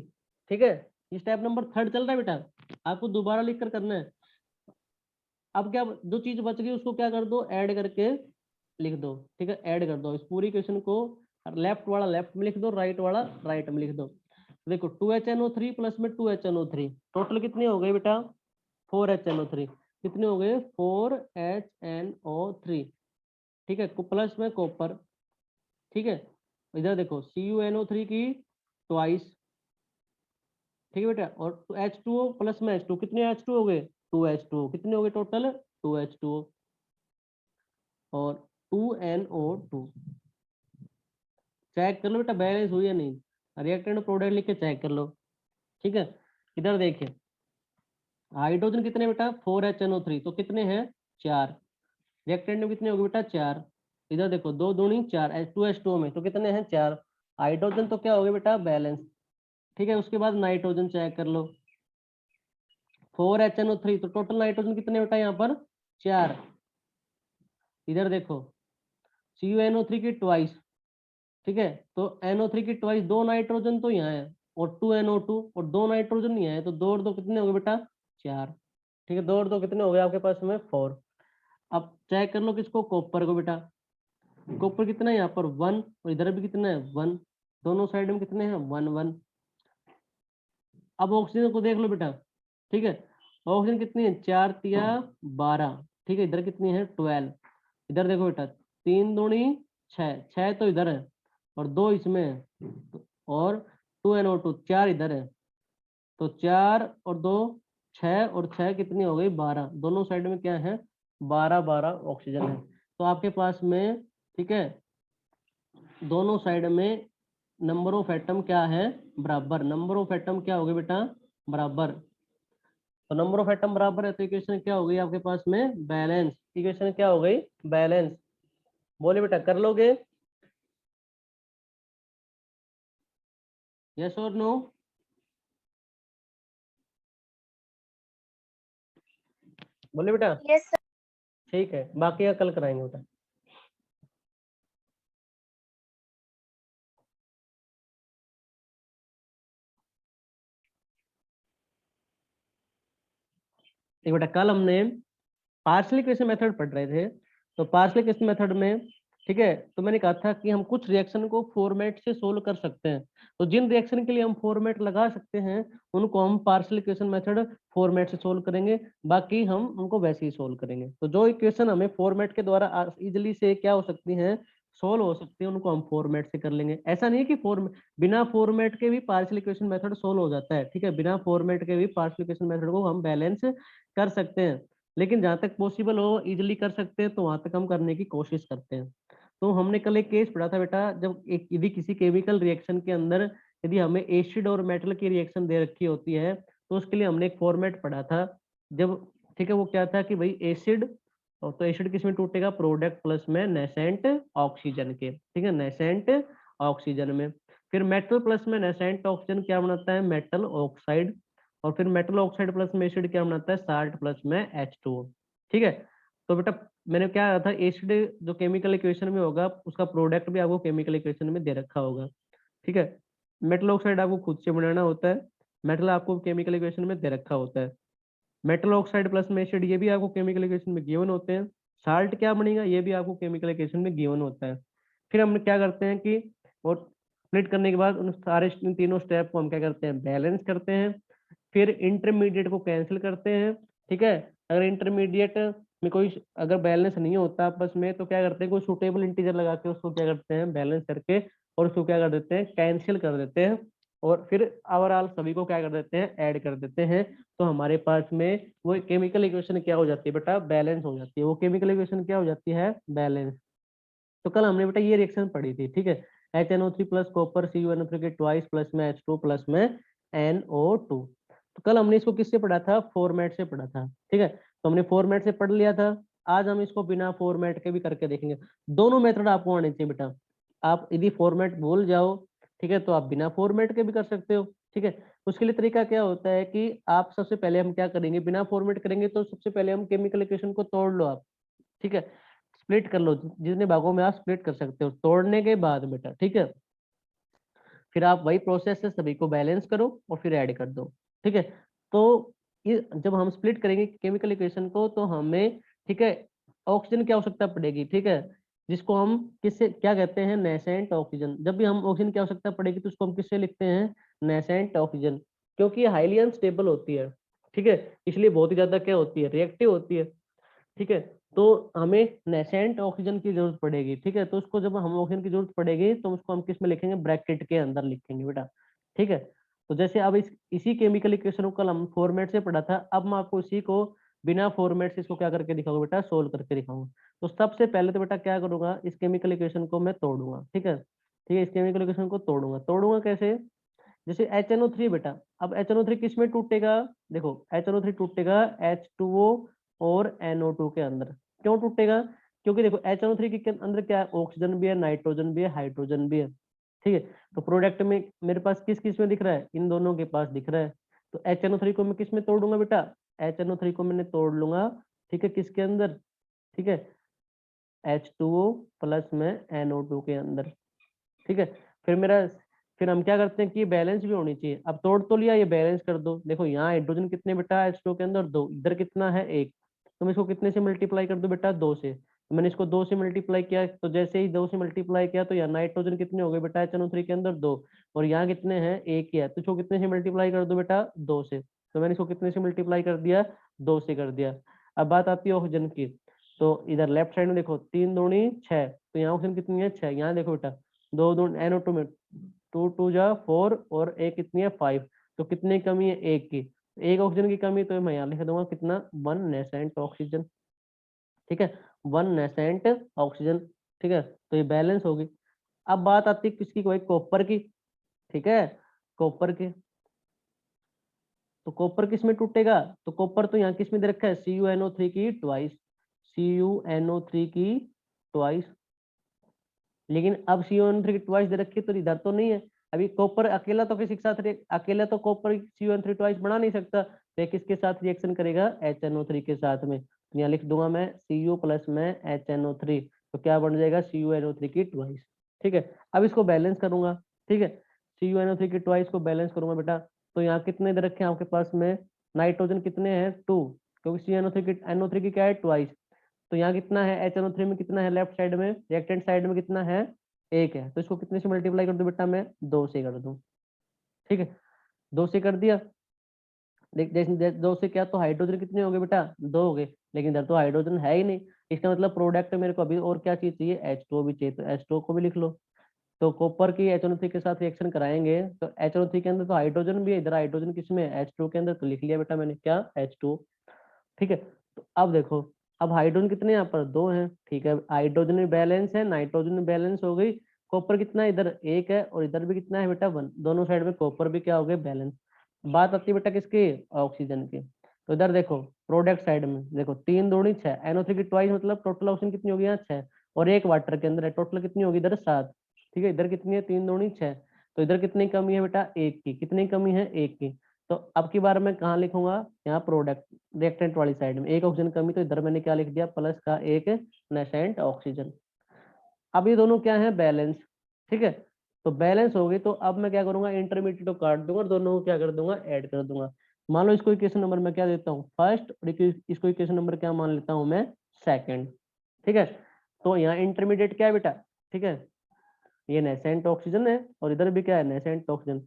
ठीक है, स्टेप नंबर 3 चल रहा है बेटा, आपको दोबारा लिख कर करना है। अब क्या, जो चीज बच गई उसको क्या कर दो, ऐड करके लिख दो। ठीक है, ऐड कर दो इस पूरी इक्वेशन को, लेफ्ट वाला लेफ्ट में लिख दो, राइट वाला राइट में लिख दो। देखो 2HNO3 प्लस में 2HNO3, टोटल कितने हो गए बेटा, 4HNO3। कितने हो गए, 4HNO3। ठीक है, प्लस में कॉपर। ठीक है, इधर देखो CuNO3 की ट्वाइस। ठीक है बेटा, और H2O प्लस में H2, कितने H2 हो गए, 2H2O। कितने हो गए टोटल, 2H2O और 2NO2। चेक कर लो बेटा बैलेंस हुई या नहीं, रिएक्टेंट प्रोडक्ट लिख के चेक कर लो। ठीक है, इधर देखिए हाइड्रोजन कितने बेटा, 4HNO3, तो कितने हैं, 4। रिएक्टेंट में कितने हो गए बेटा, 4। इधर देखो 2 दूनी 4, H2H2O में तो कितने हैं, 4। हाइड्रोजन तो क्या हो गया बेटा, बैलेंस। ठीक है, उसके बाद नाइट्रोजन चेक कर लो, 4HNO3, तो टोटल नाइट्रोजन कितने बेटा यहाँ पर, 4। इधर देखो CuNO3 की ट्वाइस। ठीक है, तो NO3 की ट्वाइस, 2 नाइट्रोजन तो यहाँ है और 2NO2, और 2 नाइट्रोजन नहीं है, तो 2 और 2 कितने हो गए बेटा, 4। ठीक है, 2 और 2 कितने हो गए आपके पास में, 4। अब चेक कर लो किसको, कॉपर को बेटा। कॉपर कितना है यहाँ पर, 1, और इधर भी कितना है, 1। दोनों साइड में कितने हैं, 1 1। अब ऑक्सीजन को देख लो बेटा। ठीक है, ऑक्सीजन कितनी है, 4 तिया 12। ठीक है, इधर कितनी है, 12। इधर देखो बेटा 3 दूनी 6, 6 तो इधर है और 2 इसमें है, और 2NO2 4 इधर है, तो 4 और 2 6, और 6 कितनी हो गई, 12। दोनों साइड में क्या है, 12 12 ऑक्सीजन है। तो आपके पास में, ठीक है, दोनों साइड में नंबर ऑफ एटम क्या है, बराबर। नंबर ऑफ एटम क्या हो गए बेटा, बराबर। तो नंबर ऑफ एटम बराबर है, तो इक्वेशन क्या हो गई आपके पास में, बैलेंस। इक्वेशन क्या हो गई, बैलेंस। बोले बेटा कर लोगे, यस और नो। बोले बेटा, Yes, sir. ठीक है, बाकी का कल कराएंगे बेटा। एक बेटा कल हमने पार्शियल इक्वेशन मेथड पढ़ रहे थे, तो पार्शियल इक्वेशन मेथड में, ठीक है, तो मैंने कहा था कि हम कुछ रिएक्शन को फॉर्मेट से सोल्व कर सकते हैं। तो जिन रिएक्शन के लिए हम फॉर्मेट लगा सकते हैं उनको हम पार्शियल इक्वेशन मेथड फॉर्मेट से सोल्व करेंगे, बाकी हम उनको वैसे ही सोल्व करेंगे। तो जो इक्वेशन हमें फॉर्मेट के द्वारा इजिली से क्या हो सकती हैं, सोल्व हो सकती है, उनको हम फॉर्मेट से कर लेंगे। ऐसा नहीं कि बिना फॉर्मेट के भी पार्शियल इक्वेशन मेथड सोल्व हो जाता है। ठीक है, बिना फॉर्मेट के भी पार्शियल इक्वेशन मेथड को हम बैलेंस कर सकते हैं, लेकिन जहां तक पॉसिबल हो इजिली कर सकते हैं तो वहां तक हम करने की कोशिश करते हैं। तो हमने कल एक केस पढ़ा था बेटा, जब एक यदि किसी केमिकल रिएक्शन के अंदर यदि हमें एसिड और मेटल की रिएक्शन दे रखी होती है, तो उसके लिए हमने एक फॉर्मेट पढ़ा था। जब, ठीक है, वो क्या था कि भाई एसिड, और तो एसिड किसमें टूटेगा, प्रोडक्ट प्लस में नेसेंट ऑक्सीजन के। ठीक है, नेसेंट ऑक्सीजन में। फिर मेटल प्लस में नेसेंट ऑक्सीजन क्या बनाता है, मेटल ऑक्साइड। और फिर मेटल ऑक्साइड प्लस में एसिड क्या बनाता है, साल्ट प्लस में H2O। ठीक है, तो बेटा मैंने क्या कहा था, एसिड जो केमिकल इक्वेशन में होगा उसका प्रोडक्ट भी आपको केमिकल इक्वेशन में दे रखा होगा। ठीक है, मेटल ऑक्साइड आपको खुद से बनाना होता है, मेटल आपको केमिकल इक्वेशन में दे रखा होता है। मेटल ऑक्साइड प्लस में एसिड ये भी आपको केमिकल इक्वेशन में गिवन होते हैं। साल्ट क्या बनेगा, ये भी आपको केमिकल इक्वेशन में गिवन होता है। फिर हम क्या करते हैं कि, और स्प्लिट करने के बाद उन सारे तीनों स्टेप को हम क्या करते हैं, बैलेंस करते हैं। फिर इंटरमीडिएट को कैंसिल करते हैं। ठीक है, अगर इंटरमीडिएट में कोई अगर बैलेंस नहीं होता आपस में, तो क्या करते हैं, कोई सुटेबल इंटीजर लगा के उसको क्या करते हैं, बैलेंस करके और उसको क्या कर देते हैं, कैंसिल कर देते हैं। और फिर ओवरऑल सभी को क्या कर देते हैं, ऐड कर देते हैं। तो हमारे पास में वो केमिकल इक्वेशन क्या हो जाती है बेटा, बैलेंस हो जाती है। वो केमिकल इक्वेशन क्या हो जाती है, बैलेंस। तो कल हमने बेटा ये रिएक्शन पढ़ी थी, ठीक है, HNO3 प्लस कॉपर CuNO3 के ट्वाइस प्लस में H2 प्लस में NO2। तो कल हमने इसको किससे पढ़ा था, फॉर्मेट से पढ़ा था, ठीक है। तो हमने फॉर्मेट से पढ़ लिया था। आज हम इसको बिना फॉर्मेट के भी करके देखेंगे। दोनों मेथड आपको आने चाहिए बेटा। आप यदि फॉर्मेट भूल जाओ, ठीक है, तो आप बिना फॉर्मेट के भी कर सकते हो, ठीक है। उसके लिए तरीका क्या होता है कि आप सबसे पहले हम क्या करेंगे, बिना फॉर्मेट करेंगे तो सबसे पहले हम केमिकल इक्वेशन को तोड़ लो आप, ठीक है, स्प्लिट कर लो, जितने भागों में आप स्प्लिट कर सकते हो। तोड़ने के बाद बेटा, ठीक है, फिर आप वही प्रोसेस से सभी को बैलेंस करो और फिर ऐड कर दो, ठीक है। तो ये जब हम स्प्लिट करेंगे केमिकल इक्वेशन को तो हमें, ठीक है, ऑक्सीजन की आवश्यकता पड़ेगी, ठीक है, जिसको हम किससे क्या कहते हैं, नेसेंट ऑक्सीजन। जब भी हम ऑक्सीजन की आवश्यकता पड़ेगी तो उसको हम किससे लिखते हैं, नेसेंट ऑक्सीजन, क्योंकि ये हाईली अनस्टेबल होती है, ठीक है, इसलिए बहुत ही ज्यादा क्या होती है, रिएक्टिव होती है, ठीक है। तो हमें नेसेंट ऑक्सीजन की जरूरत पड़ेगी, ठीक है। तो उसको जब हम ऑक्सीजन की जरूरत पड़ेगी तो उसको हम किस में लिखेंगे, ब्रैकेट के अंदर लिखेंगे बेटा, ठीक है। तो जैसे अब इसी केमिकल इक्वेशन को कल हम फॉर्मेट से पढ़ा था, अब मैं आपको इसी को बिना फॉर्मेट से इसको क्या करके दिखाऊंगा बेटा, सोल्व करके दिखाऊंगा। तो सबसे पहले तो बेटा क्या करूंगा, इस केमिकल इक्वेशन को मैं तोड़ूंगा, ठीक है, ठीक है, इस केमिकल इक्वेशन को तोड़ूंगा। तोड़ूंगा कैसे, जैसे HNO3 बेटा, अब HNO3 किस में टूटेगा, देखो HNO3 टूटेगा H2O और NO2 के अंदर। क्यों टूटेगा, क्योंकि देखो HNO3 के अंदर क्या है, ऑक्सीजन भी है, नाइट्रोजन भी है, हाइड्रोजन भी है, ठीक है। तो प्रोडक्ट में मेरे पास किस किस में दिख रहा है, इन दोनों के पास दिख रहा है। तो HNO3 को मैं किस में तोड़ूंगा बेटा, HNO3 को मैंने तोड़ लूंगा, ठीक है, किसके अंदर, ठीक है, H2O प्लस में NO2 के अंदर, ठीक है। फिर मेरा, फिर हम क्या करते हैं कि बैलेंस भी होनी चाहिए। अब तोड़ तो लिया, ये बैलेंस कर दो। देखो यहाँ हाइड्रोजन कितने बेटा, H2 के अंदर 2, इधर कितना है 1, तो मैं इसको कितने से मल्टीप्लाई कर दो बेटा, 2 से। तो मैंने इसको 2 से मल्टीप्लाई किया, तो जैसे ही 2 से मल्टीप्लाई किया तो यहाँ नाइट्रोजन कितने हो गए बेटा, HNO3 के अंदर 2, और यहाँ कितने हैं, 1 ही है, तो इसको कितने से मल्टीप्लाई कर दो बेटा, 2 से। तो मैंने इसको कितने से मल्टीप्लाई कर दिया, 2 से कर दिया। अब बात आती है ऑक्सीजन की। तो इधर लेफ्ट साइड में देखो 3 दूनी 6, तो यहाँ ऑक्सीजन कितनी है, 6। यहाँ देखो बेटा 2 2 NO2 में 2 2 जा 4 और एक कितनी है 5, तो कितनी कमी है, एक की। एक ऑक्सीजन की कमी, तो मैं यहाँ लिख दूंगा कितना, 1 नेसेंट ऑक्सीजन, ठीक है, 1 नेसेंट ऑक्सीजन, ठीक है। तो ये बैलेंस होगी। अब बात आती है किसकी, कोई कॉपर की, ठीक है, कॉपर की। तो कॉपर किस में टूटेगा, तो कॉपर तो यहाँ किस में दे रखा है, CuNO3 की ट्वाइस, CuNO3 की ट्वाइस। लेकिन अब CuN3 की ट्वाइस दे रखी है तो इधर तो नहीं है। अभी कॉपर अकेला तो किसी के साथ अकेला तो कॉपर CuN3 ट्वाइस बना नहीं सकता, तो किसके साथ रिएक्शन करेगा, HNO3 के साथ में। तो यहाँ लिख दूंगा मैं Cu प्लस में HNO3, तो क्या बन जाएगा, CuNO3 की ट्वाइस, ठीक है। अब इसको बैलेंस करूंगा, ठीक है, CuNO3 की ट्वाइस को बैलेंस करूंगा बेटा। तो यहाँ कितने दे रखे हैं आपके पास में, नाइट्रोजन कितने हैं 2, क्योंकि NO3 की क्या है, ट्वाइस। तो यहाँ कितना है, HNO3 में कितना है, लेफ्ट साइड में, रिएक्टेंट साइड में कितना है, 1 है, तो इसको कितने से मल्टीप्लाई कर दूं बेटा, मैं 2 से कर दूं, ठीक है, 2 से कर दिया। देख जैसे 2 से क्या, तो हाइड्रोजन कितने हो गए बेटा, 2 हो गए, लेकिन इधर तो हाइड्रोजन है ही नहीं। इसका मतलब प्रोडक्ट मेरे को अभी और क्या चीज चाहिए, H2O भी चाहिए, तो H2O को भी लिख लो। तो कॉपर की HNO3 के साथ रिएक्शन कराएंगे तो HNO3 के अंदर तो हाइड्रोजन भी है, इधर हाइड्रोजन किसमें, H2O के अंदर, तो लिख लिया बेटा मैंने क्या, H2O, ठीक है। तो अब देखो, अब हाइड्रोजन कितने यहाँ पर, 2 हैं, ठीक है, हाइड्रोजन में बैलेंस है, नाइट्रोजन में बैलेंस हो गई। कॉपर कितना है, इधर 1 है और इधर भी कितना है बेटा, 1, दोनों साइड में कॉपर भी क्या हो गए, बैलेंस। बात आती है बेटा किसकी, ऑक्सीजन की। तो इधर देखो प्रोडक्ट साइड में देखो 3 दूनी 6, NO3 की ट्वाइस, मतलब टोटल ऑक्सीजन कितनी होगी यहाँ 6, और एक वाटर के अंदर है, टोटल कितनी होगी इधर 7, ठीक है। इधर कितनी है, 3 दूनी 6, तो इधर कितनी कमी है बेटा, 1 की। कितनी कमी है, 1 की। तो अब की बार मैं कहाँ लिखूंगा, यहाँ प्रोडक्ट रिएक्टेंट वाली साइड में 1 ऑक्सीजन कमी, तो इधर मैंने क्या लिख दिया, प्लस का 1 नेसेंट ऑक्सीजन। अब ये दोनों क्या है, बैलेंस, ठीक है। तो बैलेंस हो गई, तो अब मैं क्या करूंगा, इंटरमीडिएट को काट दूंगा और दोनों को क्या कर दूंगा, ऐड कर दूंगा। मान लो इसको इक्वेशन नंबर मैं क्या देता हूँ, फर्स्ट, और इसको इक्वेशन नंबर क्या मान लेता हूँ मैं, सेकंड, ठीक है। तो यहाँ इंटरमीडिएट क्या है बेटा, ठीक है, ये नेसेंट ऑक्सीजन है और इधर भी क्या है, नेसेंट ऑक्सीजन।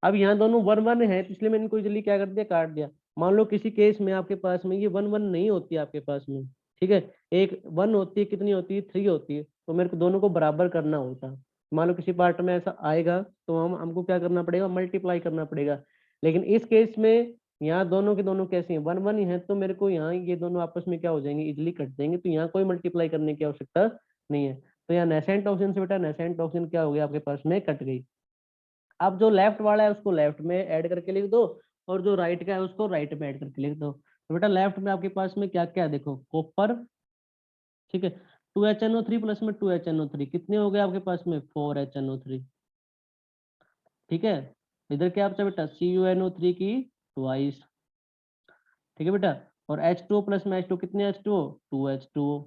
अब यहाँ दोनों 1 1 है, तो इसलिए मैंने इनको इजीली क्या कर दिया, काट दिया। मान लो किसी केस में आपके पास में ये 1 1 नहीं होती आपके पास में, ठीक है, एक 1 होती है, कितनी होती है, 3 होती है, तो मेरे को दोनों को बराबर करना होता, मान लो किसी पार्ट में ऐसा आएगा तो हमको क्या करना पड़ेगा, मल्टीप्लाई करना पड़ेगा। लेकिन इस केस में यहाँ दोनों के दोनों कैसे हैं, 1 1 ही है, तो मेरे को यहाँ ये दोनों आपस में क्या हो जाएंगे, इजिली कट जाएंगे, तो यहाँ कोई मल्टीप्लाई करने की आवश्यकता नहीं है। तो यहाँ नेसेंट ऑप्शन से बेटा नेसेंट ऑप्शन क्या हो गया आपके पास में, कट गई। अब जो लेफ्ट वाला है उसको लेफ्ट में ऐड करके लिख दो, और जो राइट का है उसको राइट में ऐड करके लिख दो। तो बेटा लेफ्ट में आपके पास में क्या क्या है, देखो कॉपर, ठीक है, 2HNO3 प्लस में 2HNO3 कितने हो गए आपके पास में, 4HNO3, ठीक है। इधर क्या बचा बेटा, CuNO3 की ट्वाइस, ठीक है बेटा। और H2O प्लस में H2 कितने H2O, 2H2O,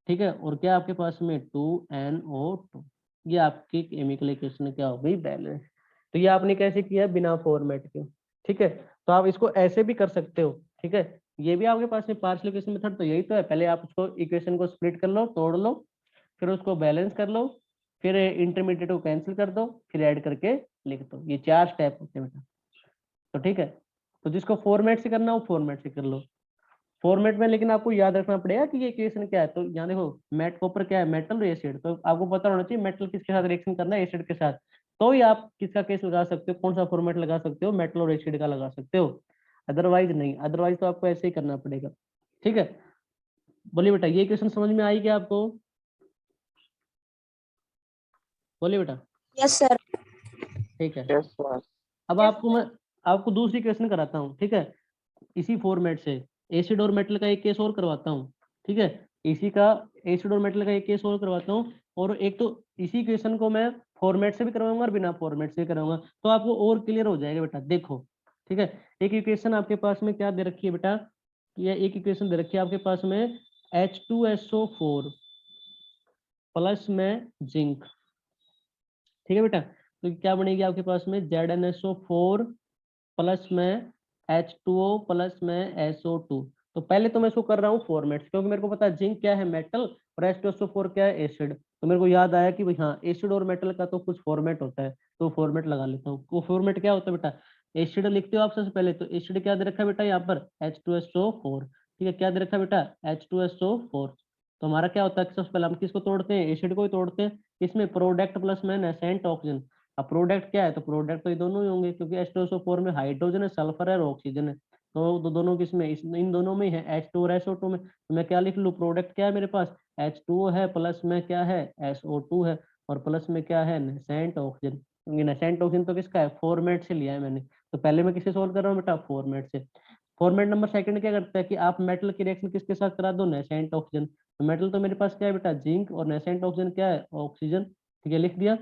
ठीक है। और क्या आपके पास में 2NO2, ये आपकी केमिकल इक्वेशन क्या हो गई, बैलेंस। तो ये आपने कैसे किया, बिना फॉर्मेट के, ठीक है। तो आप इसको ऐसे भी कर सकते हो, ठीक है। ये भी आपके पास में पार्शियल इक्वेशन मेथड तो यही तो है, पहले आप उसको इक्वेशन को स्प्लिट कर लो, तोड़ लो, फिर उसको बैलेंस कर लो, फिर इंटरमीडिएट को कैंसिल कर दो, फिर ऐड करके लिख दो। ये 4 स्टेप होते हैं बेटा, तो ठीक है। तो जिसको फॉर्मेट से करना हो फॉर्मेट से कर लो, फॉर्मेट में। लेकिन आपको याद रखना पड़ेगा कि ये इक्वेशन क्या है। तो यहाँ देखो मेट कॉपर क्या है, मेटल एसिड, तो आपको पता होना चाहिए मेटल किसके साथ रिएक्शन करना है, एसिड के साथ। तो ही आप किसका केस लगा सकते हो, कौन सा फॉर्मेट लगा सकते हो, मेटल और एसिड का लगा सकते हो, अदरवाइज नहीं। अदरवाइज तो आपको ऐसे ही करना पड़ेगा, ठीक है। बोलिए बेटा ये क्वेश्चन समझ में आई क्या आपको, बोलिए बेटा। Yes, sir. ठीक है, यस सर। अब आपको मैं आपको दूसरी क्वेश्चन कराता हूँ, ठीक है, इसी फॉर्मेट से। एसिड और मेटल का एक केस और करवाता हूँ, ठीक है, इसी का एसिड और मेटल का एक केस और करवाता हूँ। और एक तो इसी क्वेश्चन को मैं फॉर्मेट से भी करवाऊंगा और बिना फॉर्मेट से भी कराऊंगा, तो आपको और क्लियर हो जाएगा बेटा। देखो, ठीक है, एक इक्वेशन आपके पास में क्या दे रखी है बेटा, ये एक इक्वेशन दे रखी है आपके पास में, H2SO4 प्लस में जिंक, ठीक है बेटा। तो क्या बनेगी आपके पास में, ZnSO4 प्लस में H2O प्लस में SO2। तो पहले तो मैं इसको कर रहा हूँ फॉर्मेट, क्योंकि मेरे को पता है जिंक क्या है, मेटल, और H2SO4 क्या है, एसिड। तो मेरे को याद आया कि भाई हाँ एसिड और मेटल का तो कुछ फॉर्मेट होता है, तो फॉर्मेट लगा लेता हूँ। वो फॉर्मेट क्या होता है बेटा, एसिड लिखते हो आप सबसे पहले, तो एसिड क्या दे रखा है बेटा यहाँ पर, H2SO4, ठीक है। क्या दे रखा है बेटा, H2SO4। तो हमारा क्या होता है, सबसे पहले हम किसको तोड़ते हैं, एसिड को ही तोड़ते हैं। इसमें प्रोडक्ट प्लस में नेसेंट ऑक्सीजन। अब प्रोडक्ट क्या है, तो प्रोडक्ट तो ये दोनों ही होंगे, क्योंकि H2SO4 में हाइड्रोजन है, सल्फर है और ऑक्सीजन है। तो दोनों किसमें, इन दोनों में है, H2 और SO2 में। तो मैं क्या लिख लूँ, प्रोडक्ट क्या है मेरे पास, H2O है, प्लस में क्या है, SO2 है, और प्लस में क्या है, नेसेंट ऑक्सीजन। ये नेसेंट ऑक्सीजन तो किसका है, फॉर्मेट से लिया है मैंने। तो पहले मैं किससे सोल्व कर रहा हूँ बेटा, फॉर्मेट से। फॉर्मेट नंबर सेकंड क्या करता है कि आप मेटल की रिएक्शन किसके साथ करा दो, नेसेंट ऑक्सीजन। तो मेटल तो मेरे पास क्या है बेटा, जिंक, और नेसेंट ऑक्सीजन क्या है, ऑक्सीजन, ठीक है, लिख दिया।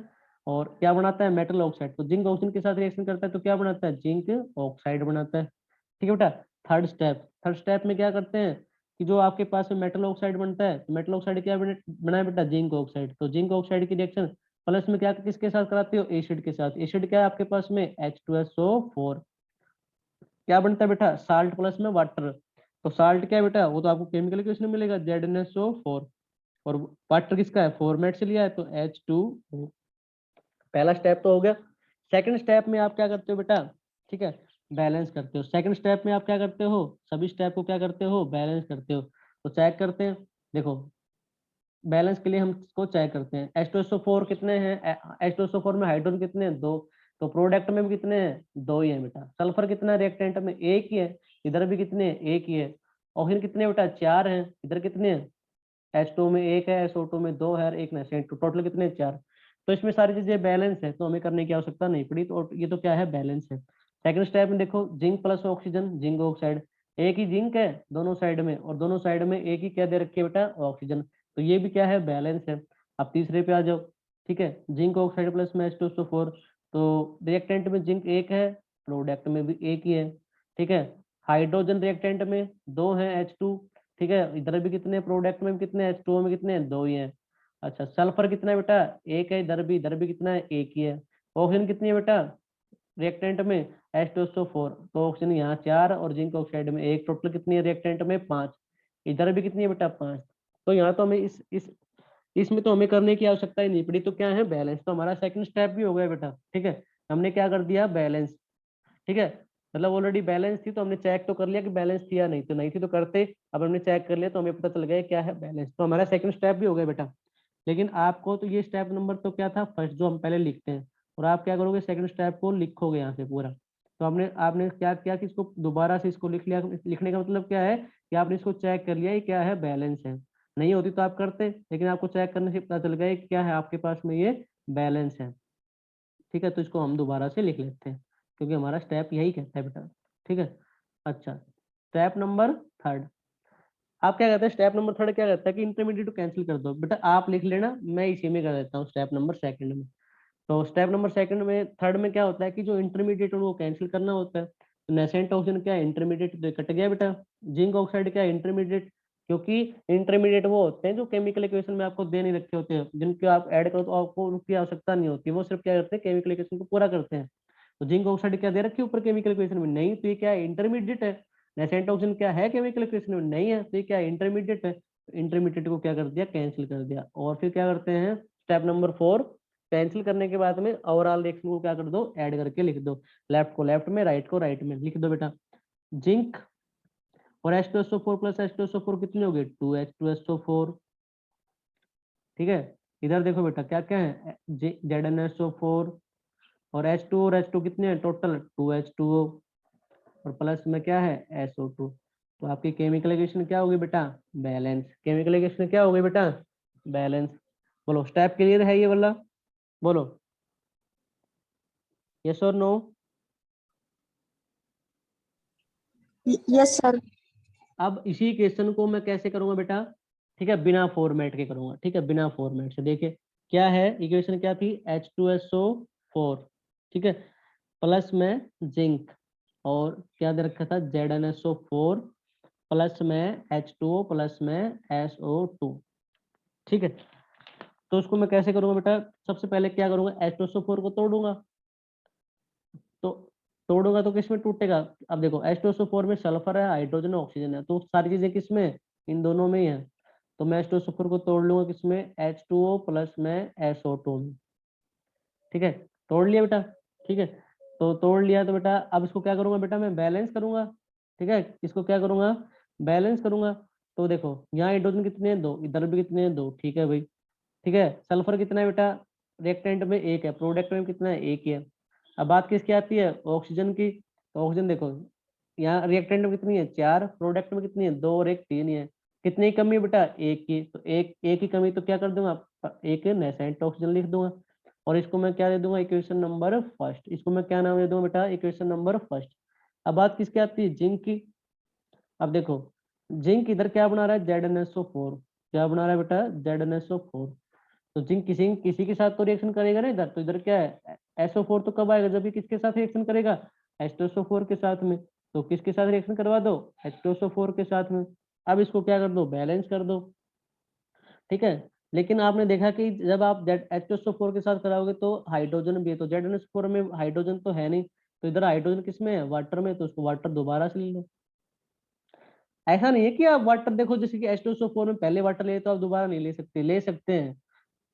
और क्या बनाता है, मेटल ऑक्साइड। तो जिंक ऑक्सीजन के साथ रिएक्शन करता है तो क्या बनाता है, जिंक ऑक्साइड बनाता है, ठीक है बेटा। थर्ड स्टेप में क्या करते हैं कि जो आपके पास में मेटल ऑक्साइड बनता है, तो मेटल ऑक्साइड क्या बनाए बेटा, जिंक ऑक्साइड। तो जिंक ऑक्साइड की रिएक्शन प्लस में क्या किसके साथ कराते हो, एसिड के साथ। एसिड क्या है आपके पास में, H2SO4। क्या बनता है बेटा, साल्ट प्लस में वाटर। तो साल्ट क्या है बेटा, वो तो आपको केमिकल इक्वेशन में मिलेगा, ZnSO4। और वाटर किसका है, फॉर्मेट से लिया है, तो H2O। पहला स्टेप तो हो गया। सेकंड स्टेप में आप क्या करते हो बेटा, ठीक है, बैलेंस करते हो। सेकंड स्टेप में आप क्या करते हो, सभी स्टेप को क्या करते हो, बैलेंस करते हो। तो चेक करते हैं, देखो बैलेंस के लिए हम इसको चेक करते हैं। H2SO4 कितने हैं, H2SO4 में हाइड्रोजन कितने हैं, 2। तो प्रोडक्ट में भी कितने हैं, 2 ही है बेटा। सल्फर कितना है रिएक्टेंट में, 1 ही है। इधर भी कितने हैं, 1 ही है। ऑक्सीजन कितने बेटा, 4 हैं। इधर कितने हैं, H2 में 1 है, SO2 में 2 है और 1 नेसेंट, तो टोटल कितने, 4। तो इसमें सारी चीजें बैलेंस है, तो हमें करने की आवश्यकता नहीं पड़ी। तो ये तो क्या है, बैलेंस है। सेकंड स्टेप में देखो, zinc plus oxygen, zinc oxide. एक ही जिंक है दोनों साइड में, और दोनों साइड में एक ही क्या दे रखी है बेटा, ऑक्सीजन। तो ये भी क्या है, बैलेंस है। अब तीसरे पे आ जाओ, ठीक है, जिंक ऑक्साइड प्लस में H2SO4। तो रिएक्टेंट में जिंक 1 है, प्रोडक्ट में भी 1 ही है, ठीक है। हाइड्रोजन रिएक्टेंट में 2 है, H2, ठीक है। इधर भी कितने, प्रोडक्ट में भी कितने, H2O में कितने, 2 ही है। अच्छा, सल्फर कितना है बेटा, 1 है। इधर भी कितना है, 1 ही है। ऑक्सीजन कितनी है बेटा, रिएक्टेंट में H2SO4, तो ऑक्सीजन यहाँ 4 और जिंक ऑक्साइड में 1, टोटल कितनी है रिएक्टेंट में, 5। इधर भी कितनी है बेटा, 5। तो यहाँ तो हमें इस इसमें तो हमें करने की आवश्यकता ही नहीं पड़ी। तो क्या है, बैलेंस। तो हमारा सेकंड स्टेप भी हो गया बेटा, ठीक है। हमने क्या कर दिया, बैलेंस, ठीक है। मतलब ऑलरेडी बैलेंस थी तो हमने चेक तो कर लिया कि बैलेंस थी या नहीं थी तो करते। अब हमने चेक कर लिया तो हमें पता चल गया क्या है, बैलेंस। तो हमारा सेकंड स्टेप भी हो गया बेटा। लेकिन आपको तो ये स्टेप नंबर तो क्या था, फर्स्ट जो हम पहले लिखते हैं, और आप क्या करोगे, सेकंड स्टेप को लिखोगे यहाँ से पूरा। तो आपने आपने क्या किया कि इसको दोबारा से इसको लिख लिया। लिखने का मतलब क्या है कि आपने इसको चेक कर लिया ये क्या है, बैलेंस है। नहीं होती तो आप करते, लेकिन आपको चेक करने से पता चल गया कि क्या है आपके पास में, ये बैलेंस है। ठीक है, तो इसको हम दोबारा से लिख लेते हैं क्योंकि हमारा स्टेप यही कहता है बेटा। ठीक है, अच्छा, स्टेप नंबर थर्ड। आप क्या कहते हैं, स्टेप नंबर थर्ड क्या कहता है कि इंटरमीडिएट को कैंसिल कर दो। बेटा आप लिख लेना, मैं इसी में कर देता हूँ स्टेप नंबर सेकंड में। तो स्टेप नंबर सेकंड में, थर्ड में क्या होता है कि जो इंटरमीडिएट वो कैंसिल करना होता है। तो नेसेंट ऑक्सीजन क्या है, इंटरमीडिएट, तो कट गया बेटा। जिंक ऑक्साइड क्या है, इंटरमीडिएट, क्योंकि इंटरमीडिएट वो होते हैं जो केमिकल इक्वेशन में आपको दे नहीं रखे होते हैं, जिनके आप ऐड करो तो आपको उनकी आवश्यकता नहीं होती, वो सिर्फ क्या करते हैं, केमिकल इक्वेशन को पूरा करते हैं। तो जिंक ऑक्साइड क्या दे रखी है ऊपर केमिकल इक्वेशन में, नहीं, तो ये क्या है, इंटरमीडिएट है। नेसेंट ऑक्सीजन क्या है केमिकल इक्वेशन में, नहीं है, तो ये क्या है, इंटरमीडिएट है। इंटरमीडिएट को क्या कर दिया, कैंसिल कर दिया। और फिर क्या करते हैं, स्टेप नंबर फोर, कैंसिल करने के बाद में ओवरऑल रिएक्शन को क्या कर दो, ऐड करके लिख दो। लेफ्ट को लेफ्ट में, राइट को राइट में लिख दो बेटा। जिंक और H2SO4 प्लस H2SO4 कितनी होगी, 2H2SO4। ठीक है, इधर देखो बेटा क्या क्या है, ZnSO4 और H2 और H2 कितने हैं टोटल, 2H2O, और प्लस में क्या है, SO2। तो आपकी केमिकल इक्वेशन क्या होगी बेटा, बैलेंस। केमिकल इक्वेशन क्या होगी बेटा, बैलेंस। बोलो स्टेप क्लियर है ये वाला, बोलो यस और नो। Yes, sir. अब इसी क्वेश्चन को मैं कैसे करूंगा बेटा, ठीक है, बिना फॉर्मेट के करूंगा। ठीक है, बिना फॉर्मेट से। देखिए क्या है, इक्वेशन क्या थी, H2SO4, ठीक है, प्लस में जिंक, और क्या दे रखा था, ZnSO4 प्लस में H2O प्लस में SO2। ठीक है, तो उसको मैं कैसे करूंगा बेटा, सबसे पहले क्या करूंगा, H2SO4 को तोड़ूंगा। तो तोड़ूंगा तो किसमें टूटेगा, अब देखो H2SO4 में सल्फर है, हाइड्रोजन है, ऑक्सीजन है, तो सारी चीजें किसमें, इन दोनों में ही है। तो मैं H2SO4 को तोड़ लूंगा किसमें, H2O प्लस में SO2 में। ठीक है, तोड़ लिया बेटा। ठीक है, तो तोड़ लिया तो बेटा अब इसको क्या करूंगा बेटा, मैं बैलेंस करूंगा। ठीक है, इसको क्या करूंगा, बैलेंस करूंगा। तो देखो यहाँ हाइड्रोजन कितने हैं, दो, इधर भी कितने हैं, दो। ठीक है भाई, ठीक है, सल्फर कितना है बेटा, रिएक्टेंट में एक है, प्रोडक्ट में कितना है, एक ही है। अब बात किसकी आती है, ऑक्सीजन की। तो ऑक्सीजन देखो यहाँ रिएक्टेंट में कितनी है, चार, प्रोडक्ट में कितनी है, दो और एक, तीन ही है। कितनी कमी है बेटा, एक की, तो एक एक ही कमी, तो क्या कर दूंगा, एक नेसेंट ऑक्सीजन लिख दूंगा। और इसको मैं क्या दे दूंगा, इक्वेशन नंबर फर्स्ट। इसको मैं क्या नाम दे दूंगा बेटा, इक्वेशन नंबर फर्स्ट। अब बात किसकी आती है, जिंक की। अब देखो जिंक इधर क्या बना रहा है, ZnSO4, क्या बना रहा है बेटा, ZnSO4। तो जिंक किसी किसी के साथ तो रिएक्शन करेगा ना इधर, तो इधर क्या है, SO4 तो कब आएगा, जब ये किसके साथ रिएक्शन करेगा, H2SO4 के साथ में। तो किसके साथ रिएक्शन करवा दो, H2SO4 के साथ में। अब इसको क्या कर दो, बैलेंस कर दो। ठीक है, लेकिन आपने देखा कि जब आप H2SO4 के साथ कराओगे तो हाइड्रोजन भी है, तो ZnSO4 में हाइड्रोजन तो है नहीं, तो इधर हाइड्रोजन किसमें है, वाटर में, तो उसको वाटर दोबारा से ले लो। ऐसा नहीं है कि आप वाटर देखो, जैसे कि H2SO4 में पहले वाटर ले तो आप दोबारा नहीं ले सकते, ले सकते हैं।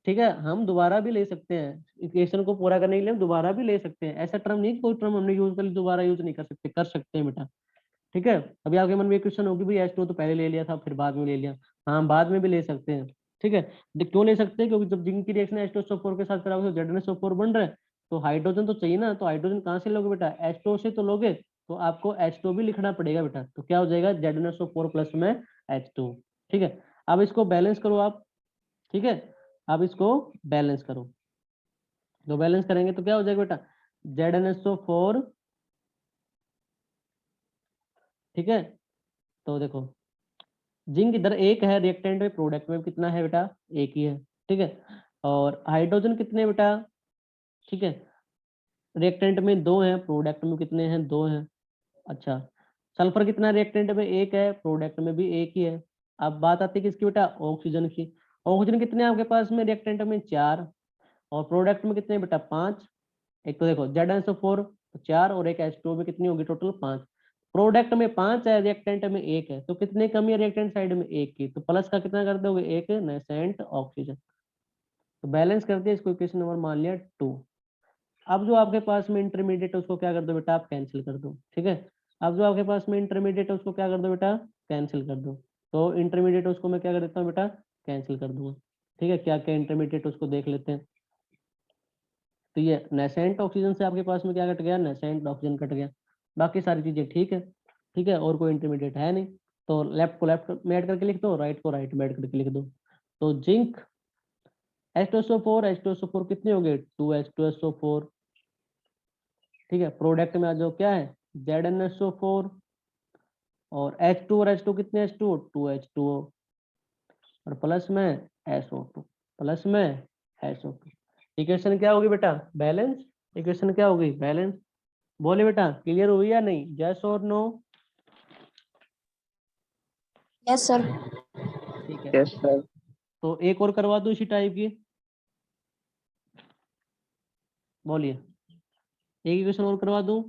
ठीक है, हम दोबारा भी ले सकते हैं, इक्वेशन को पूरा करने के लिए हम दोबारा भी ले सकते हैं। ऐसा टर्म नहीं, कोई टर्म हमने यूज कर लिया दोबारा यूज नहीं कर सकते, कर सकते हैं बेटा। ठीक है, अभी आपके मन में क्वेश्चन होगी भाई H2 तो पहले ले लिया था फिर बाद में ले लिया। हाँ, बाद में भी ले सकते हैं। ठीक है, क्यों ले सकते हैं, क्योंकि जब जिंक की रिएक्शन H2SO4 के साथ कराओगे तो ZnSO4 बन रहा है, तो हाइड्रोजन तो चाहिए ना, तो हाइड्रोजन कहाँ से लोगे बेटा, H2 से तो लोगे, तो आपको H2 भी लिखना पड़ेगा बेटा। तो क्या हो जाएगा, ZnSO4 प्लस में H2। ठीक है, अब इसको बैलेंस करो आप। ठीक है, अब इसको बैलेंस करो। तो बैलेंस करेंगे तो क्या हो जाएगा बेटा, ZnSO4। ठीक है, तो देखो जिंक इधर एक है रिएक्टेंट में, प्रोडक्ट में कितना है बेटा, एक ही है। ठीक है, और हाइड्रोजन कितने बेटा, ठीक है, रिएक्टेंट में दो हैं, प्रोडक्ट में कितने हैं, दो हैं। अच्छा, सल्फर कितना रिएक्टेंट में, एक है, प्रोडक्ट में भी एक ही है। अब बात आती है किसकी बेटा, ऑक्सीजन की। ऑक्सीजन कितने हैं आपके पास में, रिएक्टेंट में चार, और प्रोडक्ट में कितने बेटा, पांच। एक तो देखो ZnSO4 चार, और एक H2 में कितनी होगी, टोटल पांच। प्रोडक्ट में पांच है, रिएक्टेंट में एक है, तो कितने कमी है रिएक्टेंट साइड में, एक की, तो प्लस का कितना कर दोगे, एक नेसेंट ऑक्सीजन। तो बैलेंस कर दिया, इसको इक्वेशन नंबर मान लिया 2। अब जो आपके पास में इंटरमीडिएट है उसको क्या कर दो बेटा, आप कैंसिल कर दो। ठीक है, अब जो आपके पास में इंटरमीडिएट है उसको क्या कर दो बेटा, कैंसिल कर दो। तो इंटरमीडिएट उसको मैं क्या कर देता हूँ बेटा, कैंसिल कर दूंगा। ठीक है, क्या क्या इंटरमीडिएट उसको देख लेते हैं। तो ये नेसेंट ऑक्सीजन से आपके पास में क्या कट गया, नेसेंट ऑक्सीजन कट गया। बाकी सारी चीजें ठीक है, ठीक है, और कोई इंटरमीडिएट है नहीं। तो लेफ्ट को लेफ्ट में ऐड करके लिख दो, राइट को राइट में ऐड करके लिख दो। तो जिंक H2SO4, H2SO4 कितने हो गए, 2H2SO4। ठीक है, प्रोडक्ट में आ जाओ, क्या है ZnSO4, और H2 और H2 कितने, H2 2H2O, और प्लस में SO2, प्लस में SO2। इक्वेशन क्या होगी बेटा, बैलेंस। इक्वेशन क्या होगी, बैलेंस। बोले बेटा क्लियर हुई या नहीं, यस और नो। Yes sir. ठीक है, यस सर। तो एक और करवा दूं इसी टाइप की, बोलिए, एक इक्वेशन और करवा दूं,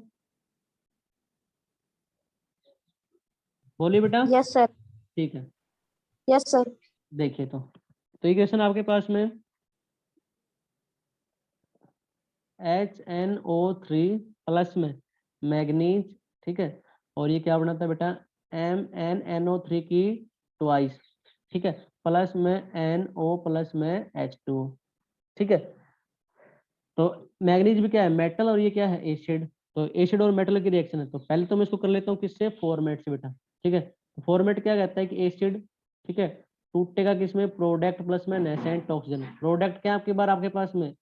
बोलिए बेटा। Yes sir. ठीक है, यस सर। देखिए तो इक्वेशन आपके पास में HNO3 प्लस में मैग्नीज, ठीक है, और ये क्या बनाता है बेटा, MnNO3 की ट्वाइस, ठीक है, प्लस में NO प्लस में H2, ठीक है। तो मैग्नीज भी क्या है, मेटल, और ये क्या है, एसिड। तो एसिड और मेटल की रिएक्शन है। तो पहले तो मैं इसको कर लेता हूँ किससे, फॉर्मेट से बेटा। ठीक है, फॉर्मेट क्या कहता है कि एसिड, ठीक है, टूटेगा किसमें, प्रोडक्ट प्लस में नेसेंट ऑक्सीजन। प्रोडक्ट क्या आपके बार आपके पास में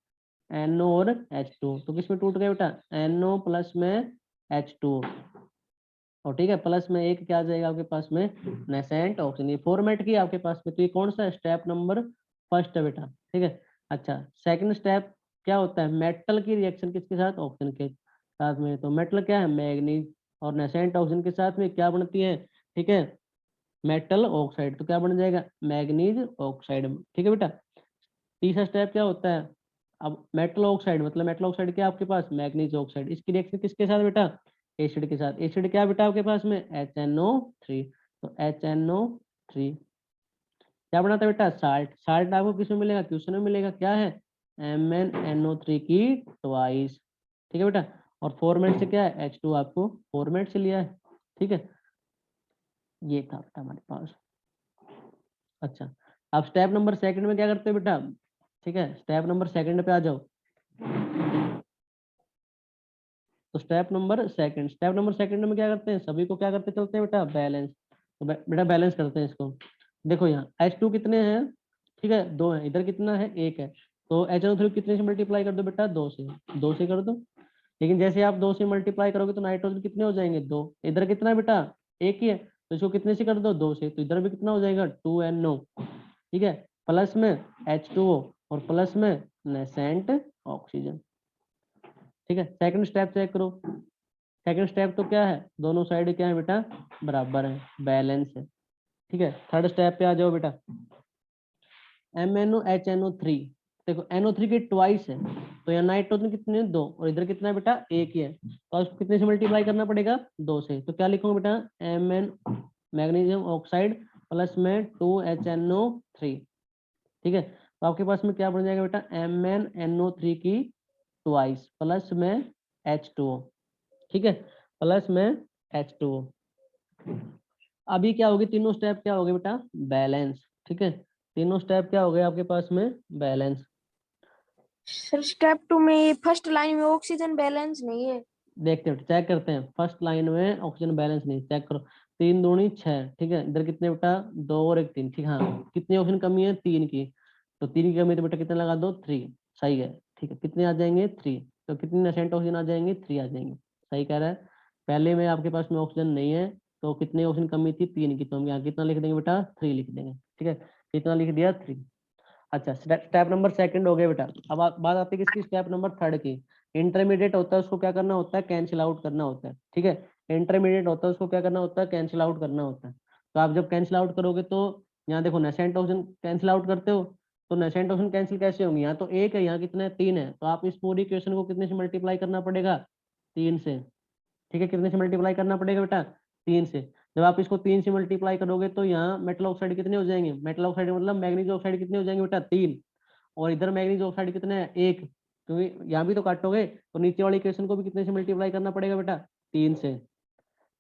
NO और H2, तो किसमें टूट गया बेटा, NO प्लस में H2, और ठीक है, प्लस में एक क्या आ जाएगा आपके पास में, नेसेंट ऑक्सीजन। ये फॉर्मेट की आपके पास में। तो ये कौन सा स्टेप नंबर फर्स्ट है बेटा, ठीक है। अच्छा, सेकंड स्टेप क्या होता है, मेटल की रिएक्शन किसके साथ, ऑक्सीजन के साथ में। तो मेटल क्या है, मैग्नीज, और नेसेंट ऑक्सीजन के साथ में क्या बनती है, ठीक है, मेटल ऑक्साइड। तो क्या बन जाएगा, मैग्नीज ऑक्साइड, ठीक है बेटा। तीसरा स्टेप क्या होता है, अब मेटल ऑक्साइड मतलब मेटल ऑक्साइड क्या आपके पास, मैग्नीज ऑक्साइड, इसकी रिएक्शन किसके साथ बेटा, एसिड के साथ। एसिड क्या बेटा आपके पास में, HNO3, तो HNO3 क्या बनाता है बेटा, साल्ट। साल्ट आपको किसमें मिलेगा, क्वेश्चन में मिलेगा, क्या है, MnNO3 की ट्वाइस, ठीक है बेटा। और फॉर्मेट से क्या है, H2 आपको फॉर्मेट से लिया है, ठीक है। ये था बेटा हमारे पास। अच्छा, अब स्टेप नंबर सेकंड में क्या करते हैं बेटा, ठीक है, स्टेप नंबर सेकंड पे आ जाओ। तो स्टेप नंबर सेकंड में क्या करते हैं, सभी को क्या करते चलते हैं बेटा, बैलेंस। तो बेटा बैलेंस करते हैं इसको। देखो यहाँ H2 कितने हैं, ठीक है, 2 है, इधर कितना है, 1 है। तो HNO3 कितने से मल्टीप्लाई कर दो बेटा, 2 से, 2 से कर दो। लेकिन जैसे आप 2 से मल्टीप्लाई करोगे तो नाइट्रोजन कितने हो जाएंगे, 2। इधर कितना है बेटा, 1 ही है, तो इसको कितने से कर दो, 2 से। तो इधर भी कितना हो जाएगा, 2NO, ठीक है, प्लस में H2O, और प्लस में नेसेंट ऑक्सीजन, ठीक है। सेकंड स्टेप चेक करो। सेकंड स्टेप तो क्या है, दोनों साइड क्या है बेटा, बराबर है, बैलेंस है, ठीक है। थर्ड स्टेप पे आ जाओ बेटा, MnOHNO3, देखो NO3 की ट्वाइस है, तो यहाँ नाइट्रोजन कितने, 2, और इधर कितना है बेटा, 1 ही है, तो उसको कितने से मल्टीप्लाई करना पड़ेगा, 2 से। तो क्या लिखूंगा बेटा, Mn मैग्नीशियम ऑक्साइड प्लस में 2HNO3, ठीक है। तो आपके पास में क्या बन जाएगा बेटा, MnNO3 की ट्वाइस प्लस में H2O, ठीक है, प्लस में H2O। अभी क्या होगी, तीनों स्टेप क्या हो गए बेटा, बैलेंस, ठीक है। तीनों स्टेप क्या हो गए आपके पास में, बैलेंस। सर स्टेप 2 में फर्स्ट लाइन में ऑक्सीजन बैलेंस नहीं है। देखते हैं, चेक करते हैं। फर्स्ट लाइन में ऑक्सीजन बैलेंस नहीं, चेक करो। 3 दूनी 6, ठीक है, इधर कितने बेटा, 2 और 1 3, ठीक, हाँ, कितनी ऑक्सीजन कमी है, 3 की। तो 3 की कमी तो बेटा कितने लगा दो, 3, सही है, ठीक है। कितने आ जाएंगे, 3। तो कितनी नेसेंट ऑक्सीजन आ जाएंगे, 3 आ जाएंगे, सही कह रहा है। पहले में आपके पास में ऑक्सीजन नहीं है, तो कितने ऑक्सीजन कमी थी, 3 की, तो हम यहाँ कितना लिख देंगे बेटा, 3 लिख देंगे, ठीक है। कितना लिख दिया, 3। अच्छा, स्टेप नंबर सेकंड हो गया बेटा। अब बात आती है किसकी, स्टेप नंबर थर्ड की। इंटरमीडिएट होता है उसको क्या करना होता है, कैंसिल आउट करना होता है, ठीक है। इंटरमीडिएट होता है उसको क्या करना होता है, कैंसिल आउट करना होता है। तो आप जब कैंसिल आउट करोगे तो यहाँ देखो, नेसेंट ऑक्सीजन कैंसिल आउट करते हो, तो नेसेंट ऑक्सीजन कैंसिल कैसे होंगे, यहाँ तो 1 है, यहाँ कितना है, 3 है। तो आप इस पूरी इक्वेशन को कितने से मल्टीप्लाई करना पड़ेगा, 3 से, ठीक है। कितने से मल्टीप्लाई करना पड़ेगा बेटा, 3 से। जब आप इसको 3 से मल्टीप्लाई करोगे तो यहाँ मेटल ऑक्साइड कितने हो जाएंगे, मेटल ऑक्साइड मतलब मैग्नीज ऑक्साइड कितने हो जाएंगे बेटा, 3। और इधर मैग्नीज ऑक्साइड कितने हैं, 1, क्योंकि यहाँ भी तो काटोगे, तो नीचे वाली इक्वेशन को भी कितने से मल्टीप्लाई करना पड़ेगा बेटा, 3 से।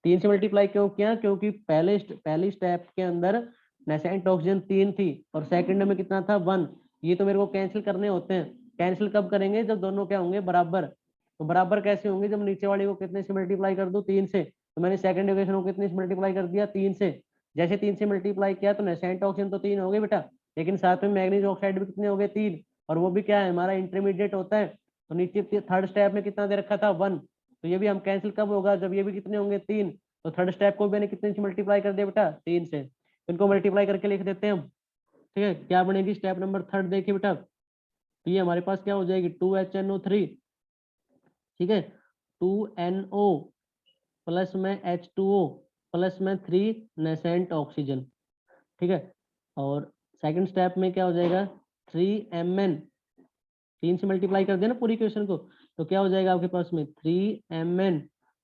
3 से मल्टीप्लाई क्यों किया, क्योंकि पहले पहली स्टेप के अंदर नेसेंट ऑक्सीजन 3 थी और सेकंड में कितना था 1। ये तो मेरे को कैंसिल करने होते हैं। कैंसिल कब करेंगे, जब दोनों क्या होंगे बराबर। तो बराबर कैसे होंगे, जब नीचे वाली को कितने से मल्टीप्लाई कर दूं 3 से। तो मैंने सेकंड इक्वेशन को कितने से मल्टीप्लाई कर दिया 3 से। जैसे 3 से मल्टीप्लाई किया तो नेसेंट ऑक्सीजन तो 3 हो गए बेटा, लेकिन साथ में मैग्नीज ऑक्साइड भी कितने हो गए 3। और वो भी क्या है हमारा इंटरमीडिएट होता है। तो नीचे थर्ड स्टेप में कितना दे रखा था 1। तो ये भी हम कैंसिल कब होगा, जब ये भी कितने होंगे 3। तो थर्ड स्टेप को भी मैंने कितने से मल्टीप्लाई कर दिया बेटा 3 से। इनको मल्टीप्लाई करके लिख देते हैं हम। ठीक है, क्या बनेगी स्टेप नंबर थर्ड देखिए बेटा। तो ये हमारे पास क्या हो जाएगी 2HNO3। ठीक है, 2NO प्लस में H2O प्लस में 3 नेसेंट ऑक्सीजन। ठीक है, और सेकंड स्टेप में क्या हो जाएगा 3Mn। 3 से मल्टीप्लाई कर दिया ना पूरी इक्वेशन को, तो क्या हो जाएगा आपके पास में 3Mn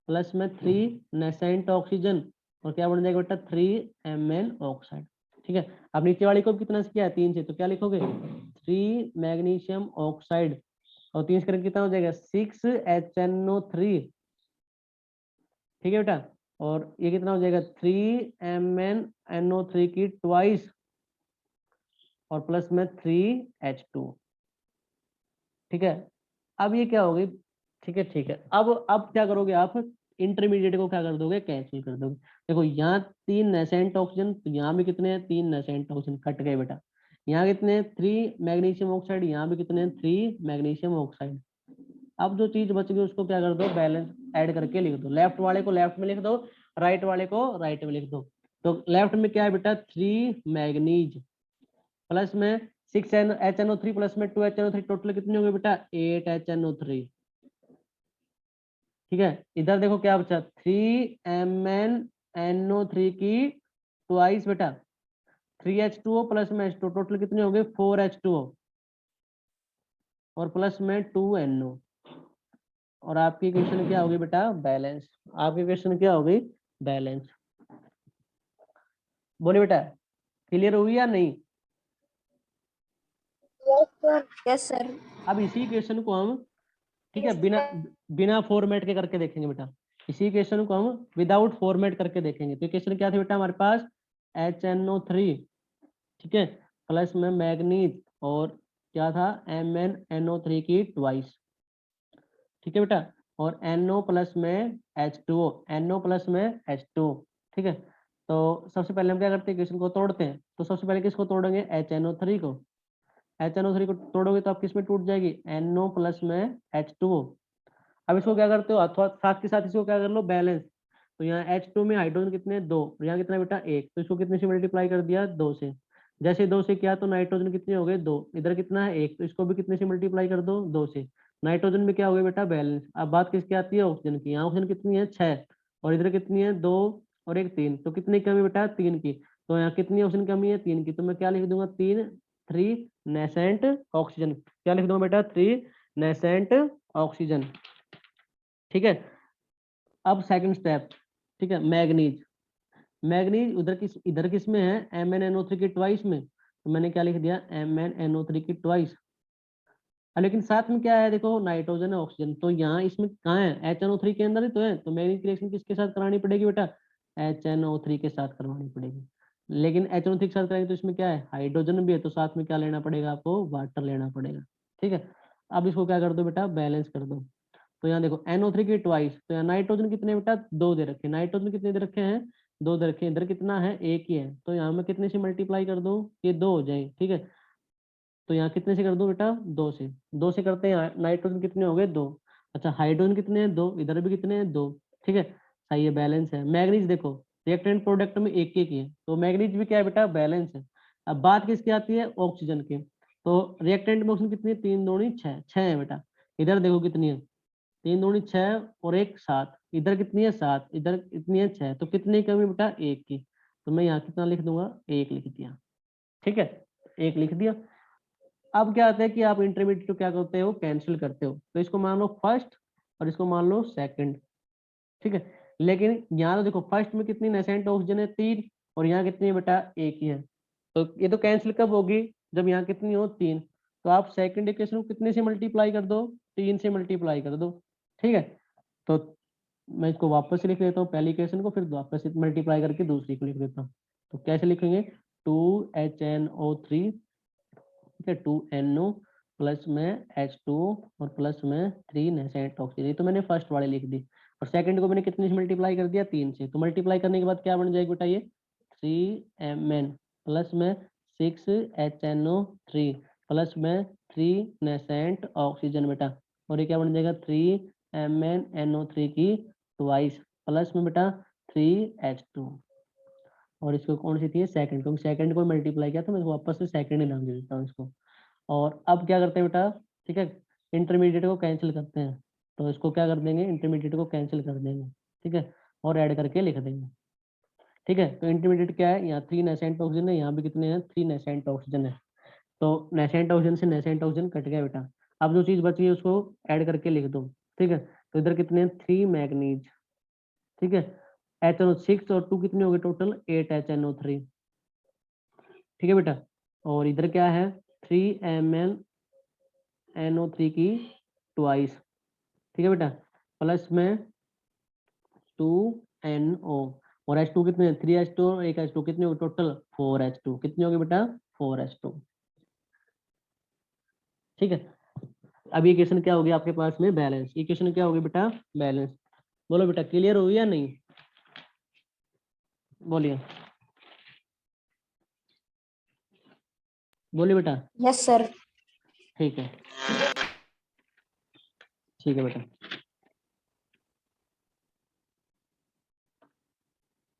प्लस में 3 नेसेंट ऑक्सीजन। और क्या बन जाएगा बेटा 3Mn ऑक्साइड। ठीक है, अब नीचे वाली को कितना से किया है 3 से, तो क्या लिखोगे 3 मैग्नीशियम ऑक्साइड। और 3 से करके कितना हो जाएगा 6HNO3। ठीक है बेटा, और ये कितना हो जाएगा 3MnNO3 की ट्वाइस और प्लस में 3H2। ठीक है, अब ये क्या होगी। ठीक है ठीक है, अब क्या करोगे आप, इंटरमीडिएट को क्या कर दोगे कैंसिल कर दोगे। देखो यहाँ 3 नेसेंट ऑक्सीजन, तो यहाँ भी कितने हैं 3 नेसेंट ऑक्सीजन कट गए बेटा। यहाँ कितने हैं 3 मैग्नीशियम ऑक्साइड, यहाँ भी कितने हैं 3 मैग्नीशियम ऑक्साइड। अब जो चीज बच गई उसको क्या कर दो बैलेंस ऐड करके लिख दो। लेफ्ट वाले को लेफ्ट में लिख दो, राइट वाले को राइट में लिख दो। तो लेफ्ट में क्या है बेटा 3 मैग्नीज प्लस में 6HNO3 प्लस में 2HNO3, टोटल कितने होंगे बेटा 8HNO3। ठीक है, इधर देखो क्या बचा 3MnNO3 की ट्वाइस बेटा 3H2O प्लस में H2, टोटल कितने हो गए 4H2O और प्लस में 2NO। और आपकी इक्वेशन क्या होगी बेटा बैलेंस। आपकी इक्वेशन क्या होगी बैलेंस। बोले बेटा क्लियर हुई या नहीं। Yes sir. अब इसी इक्वेशन को हम ठीक है बिना बिना फॉर्मेट के करके देखेंगे बेटा। इसी इक्वेशन को हम विदाउट फॉर्मेट करके देखेंगे। तो इक्वेशन क्या थी बेटा हमारे पास HNO3 ठीक है प्लस में मैग्नीज और क्या था MnNO3 की ट्वाइस। ठीक है बेटा, और NO प्लस में H2O, NO प्लस में H2O। ठीक है, तो सबसे पहले हम क्या करते हैं इक्वेशन को तोड़ते हैं। तो सबसे पहले किसको तोड़ेंगे HNO3 को। HNO3 को तोड़ोगे तो आप किस में टूट जाएगी NO प्लस में H2O। अब इसको क्या करते हो अथवा साथ के साथ इसको क्या कर लो बैलेंस। तो यहाँ H2 में हाइड्रोजन कितने 2, यहाँ कितना बेटा 1, तो इसको कितने से मल्टीप्लाई कर दिया 2 से। जैसे 2 से किया तो नाइट्रोजन कितने हो गए 2, इधर कितना है 1, तो इसको भी कितने से मल्टीप्लाई कर दो 2 से। नाइट्रोजन में क्या हो गया बेटा बैलेंस। अब बात किसकी आती है ऑक्सीजन की। यहाँ ऑक्सीजन कितनी है 6 और इधर कितनी है 2 और 1 3, तो कितनी कमी बेटा 3 की। तो यहाँ कितनी ऑक्सीजन कमी है 3 की, तो मैं क्या लिख दूंगा 3 नेसेंट ऑक्सीजन। क्या लिख दूंगा बेटा 3 नेसेंट ऑक्सीजन। ठीक है, अब सेकंड स्टेप ठीक है मैग्नीज। मैग्नीज इधर किस में है MnNO3 की ट्वाइस में, तो मैंने क्या लिख दिया MnNO3 की ट्वाइस। लेकिन साथ में क्या है देखो नाइट्रोजन है ऑक्सीजन, तो यहाँ इसमें कहाँ है HNO3 के अंदर ही तो है। तो मैग्नीज की रिएक्शन किसके साथ करानी पड़ेगी बेटा HNO3 के साथ करवानी पड़ेगी। लेकिन HNO3 के साथ करेंगे तो इसमें क्या है हाइड्रोजन भी है, तो साथ में क्या लेना पड़ेगा आपको वाटर लेना पड़ेगा। ठीक है, अब इसको क्या कर दो बेटा बैलेंस कर दो। तो यहाँ देखो NO3 की ट्वाइस, तो यहाँ नाइट्रोजन कितने बेटा 2 दे रखे हैं। नाइट्रोजन कितने दे रखे हैं 2 दे रखे हैं। इधर कितना है 1 ही है, तो यहाँ मैं कितने से मल्टीप्लाई कर दूं ये 2 हो जाए। ठीक है, तो यहाँ कितने से कर दूं बेटा 2 से। 2 से करते हैं नाइट्रोजन कितने हो गए 2। अच्छा हाइड्रोजन कितने हैं 2, इधर भी कितने हैं 2। ठीक है, सही है बैलेंस है। मैग्नीज देखो रिएक्टेंट प्रोडक्ट में एक एक ही है, तो मैग्नीज भी क्या है बेटा बैलेंस है। अब बात किसकी आती है ऑक्सीजन की। तो रिएक्टेंट में ऑक्सीजन कितनी है 3 दूनी 6, 6 है बेटा। इधर देखो कितनी है 3 दूनी 6 और 1 7, इधर कितनी है 7, इधर कितनी है 6, तो कितनी कमी बेटा 1 की। तो मैं यहाँ कितना लिख दूंगा 1 लिख दिया। ठीक है 1 लिख दिया। अब क्या आता है कि आप इंटरमीडिएट को क्या करते हो कैंसिल करते हो। तो इसको मान लो फर्स्ट और इसको मान लो सेकंड। ठीक है, लेकिन यहाँ तो देखो फर्स्ट में कितनी नेसेंट ऑक्सीजन है 3 और यहाँ कितनी है बेटा 1 ही है। तो ये तो कैंसिल कब होगी जब यहाँ कितनी हो 3। तो आप सेकंड इक्वेशन को कितने से मल्टीप्लाई कर दो 3 से मल्टीप्लाई कर दो। ठीक है, तो मैं इसको वापस से लिख लेता हूँ पहली इक्वेशन को, फिर वापस से मल्टीप्लाई करके दूसरी को लिख देता हूँ। तो कैसे लिखेंगे 2HNO3, ठीक है, 2NO प्लस में H2 और प्लस में 3 नेसेंट ऑक्सीजन। ये तो मैंने फर्स्ट वाले लिख दी, और सेकंड को मैंने कितने से मल्टीप्लाई कर दिया, 3 से। तो मल्टीप्लाई करने के बाद क्या बन जाएगा बेटा, ये 3Mn प्लस में 6HNO3 प्लस में 3 नेसेंट ऑक्सीजन बेटा, और ये क्या बन जाएगा 3MnNO3 की ट्वाइस प्लस में बेटा 3H2, और इसको कौन सी थी सेकंड, क्योंकि सेकंड को मल्टीप्लाई किया तो मैं वापस से सेकंड ही नाम दे देता हूँ इसको। और अब क्या करते हैं बेटा, ठीक है, इंटरमीडिएट को कैंसिल करते हैं, तो इसको क्या कर देंगे, इंटरमीडिएट को कैंसिल कर देंगे, ठीक है, और ऐड करके लिख देंगे, ठीक है। तो इंटरमीडिएट क्या है, यहाँ 3 नेसेंट ऑक्सीजन है, यहाँ भी कितने हैं 3 नेसेंट ऑक्सीजन है, तो नेसेंट ऑक्सीजन से नेसेंट ऑक्सीजन कट गया बेटा। अब जो चीज बची है उसको ऐड करके लिख दो, ठीक है। तो इधर कितने हैं 3 मैग्नीज, ठीक है, HNO6 और 2 कितने हो गए टोटल 8 HNO3, ठीक है बेटा। और इधर क्या है 3MnNO3 की ट्वाइस, ठीक है बेटा, प्लस में 2NO, और H2 कितने हैं 3H2 और 1 H2 कितने हो गए टोटल 4H2, कितने हो गए बेटा 4H2, ठीक है। अब ये क्वेश्चन क्या हो गया आपके पास में बैलेंस, ये क्वेश्चन क्या हो गया बेटा बैलेंस। बोलो बेटा क्लियर हो गया या नहीं, बोलिए बोलिए बेटा। Yes sir. ठीक है, ठीक है बेटा।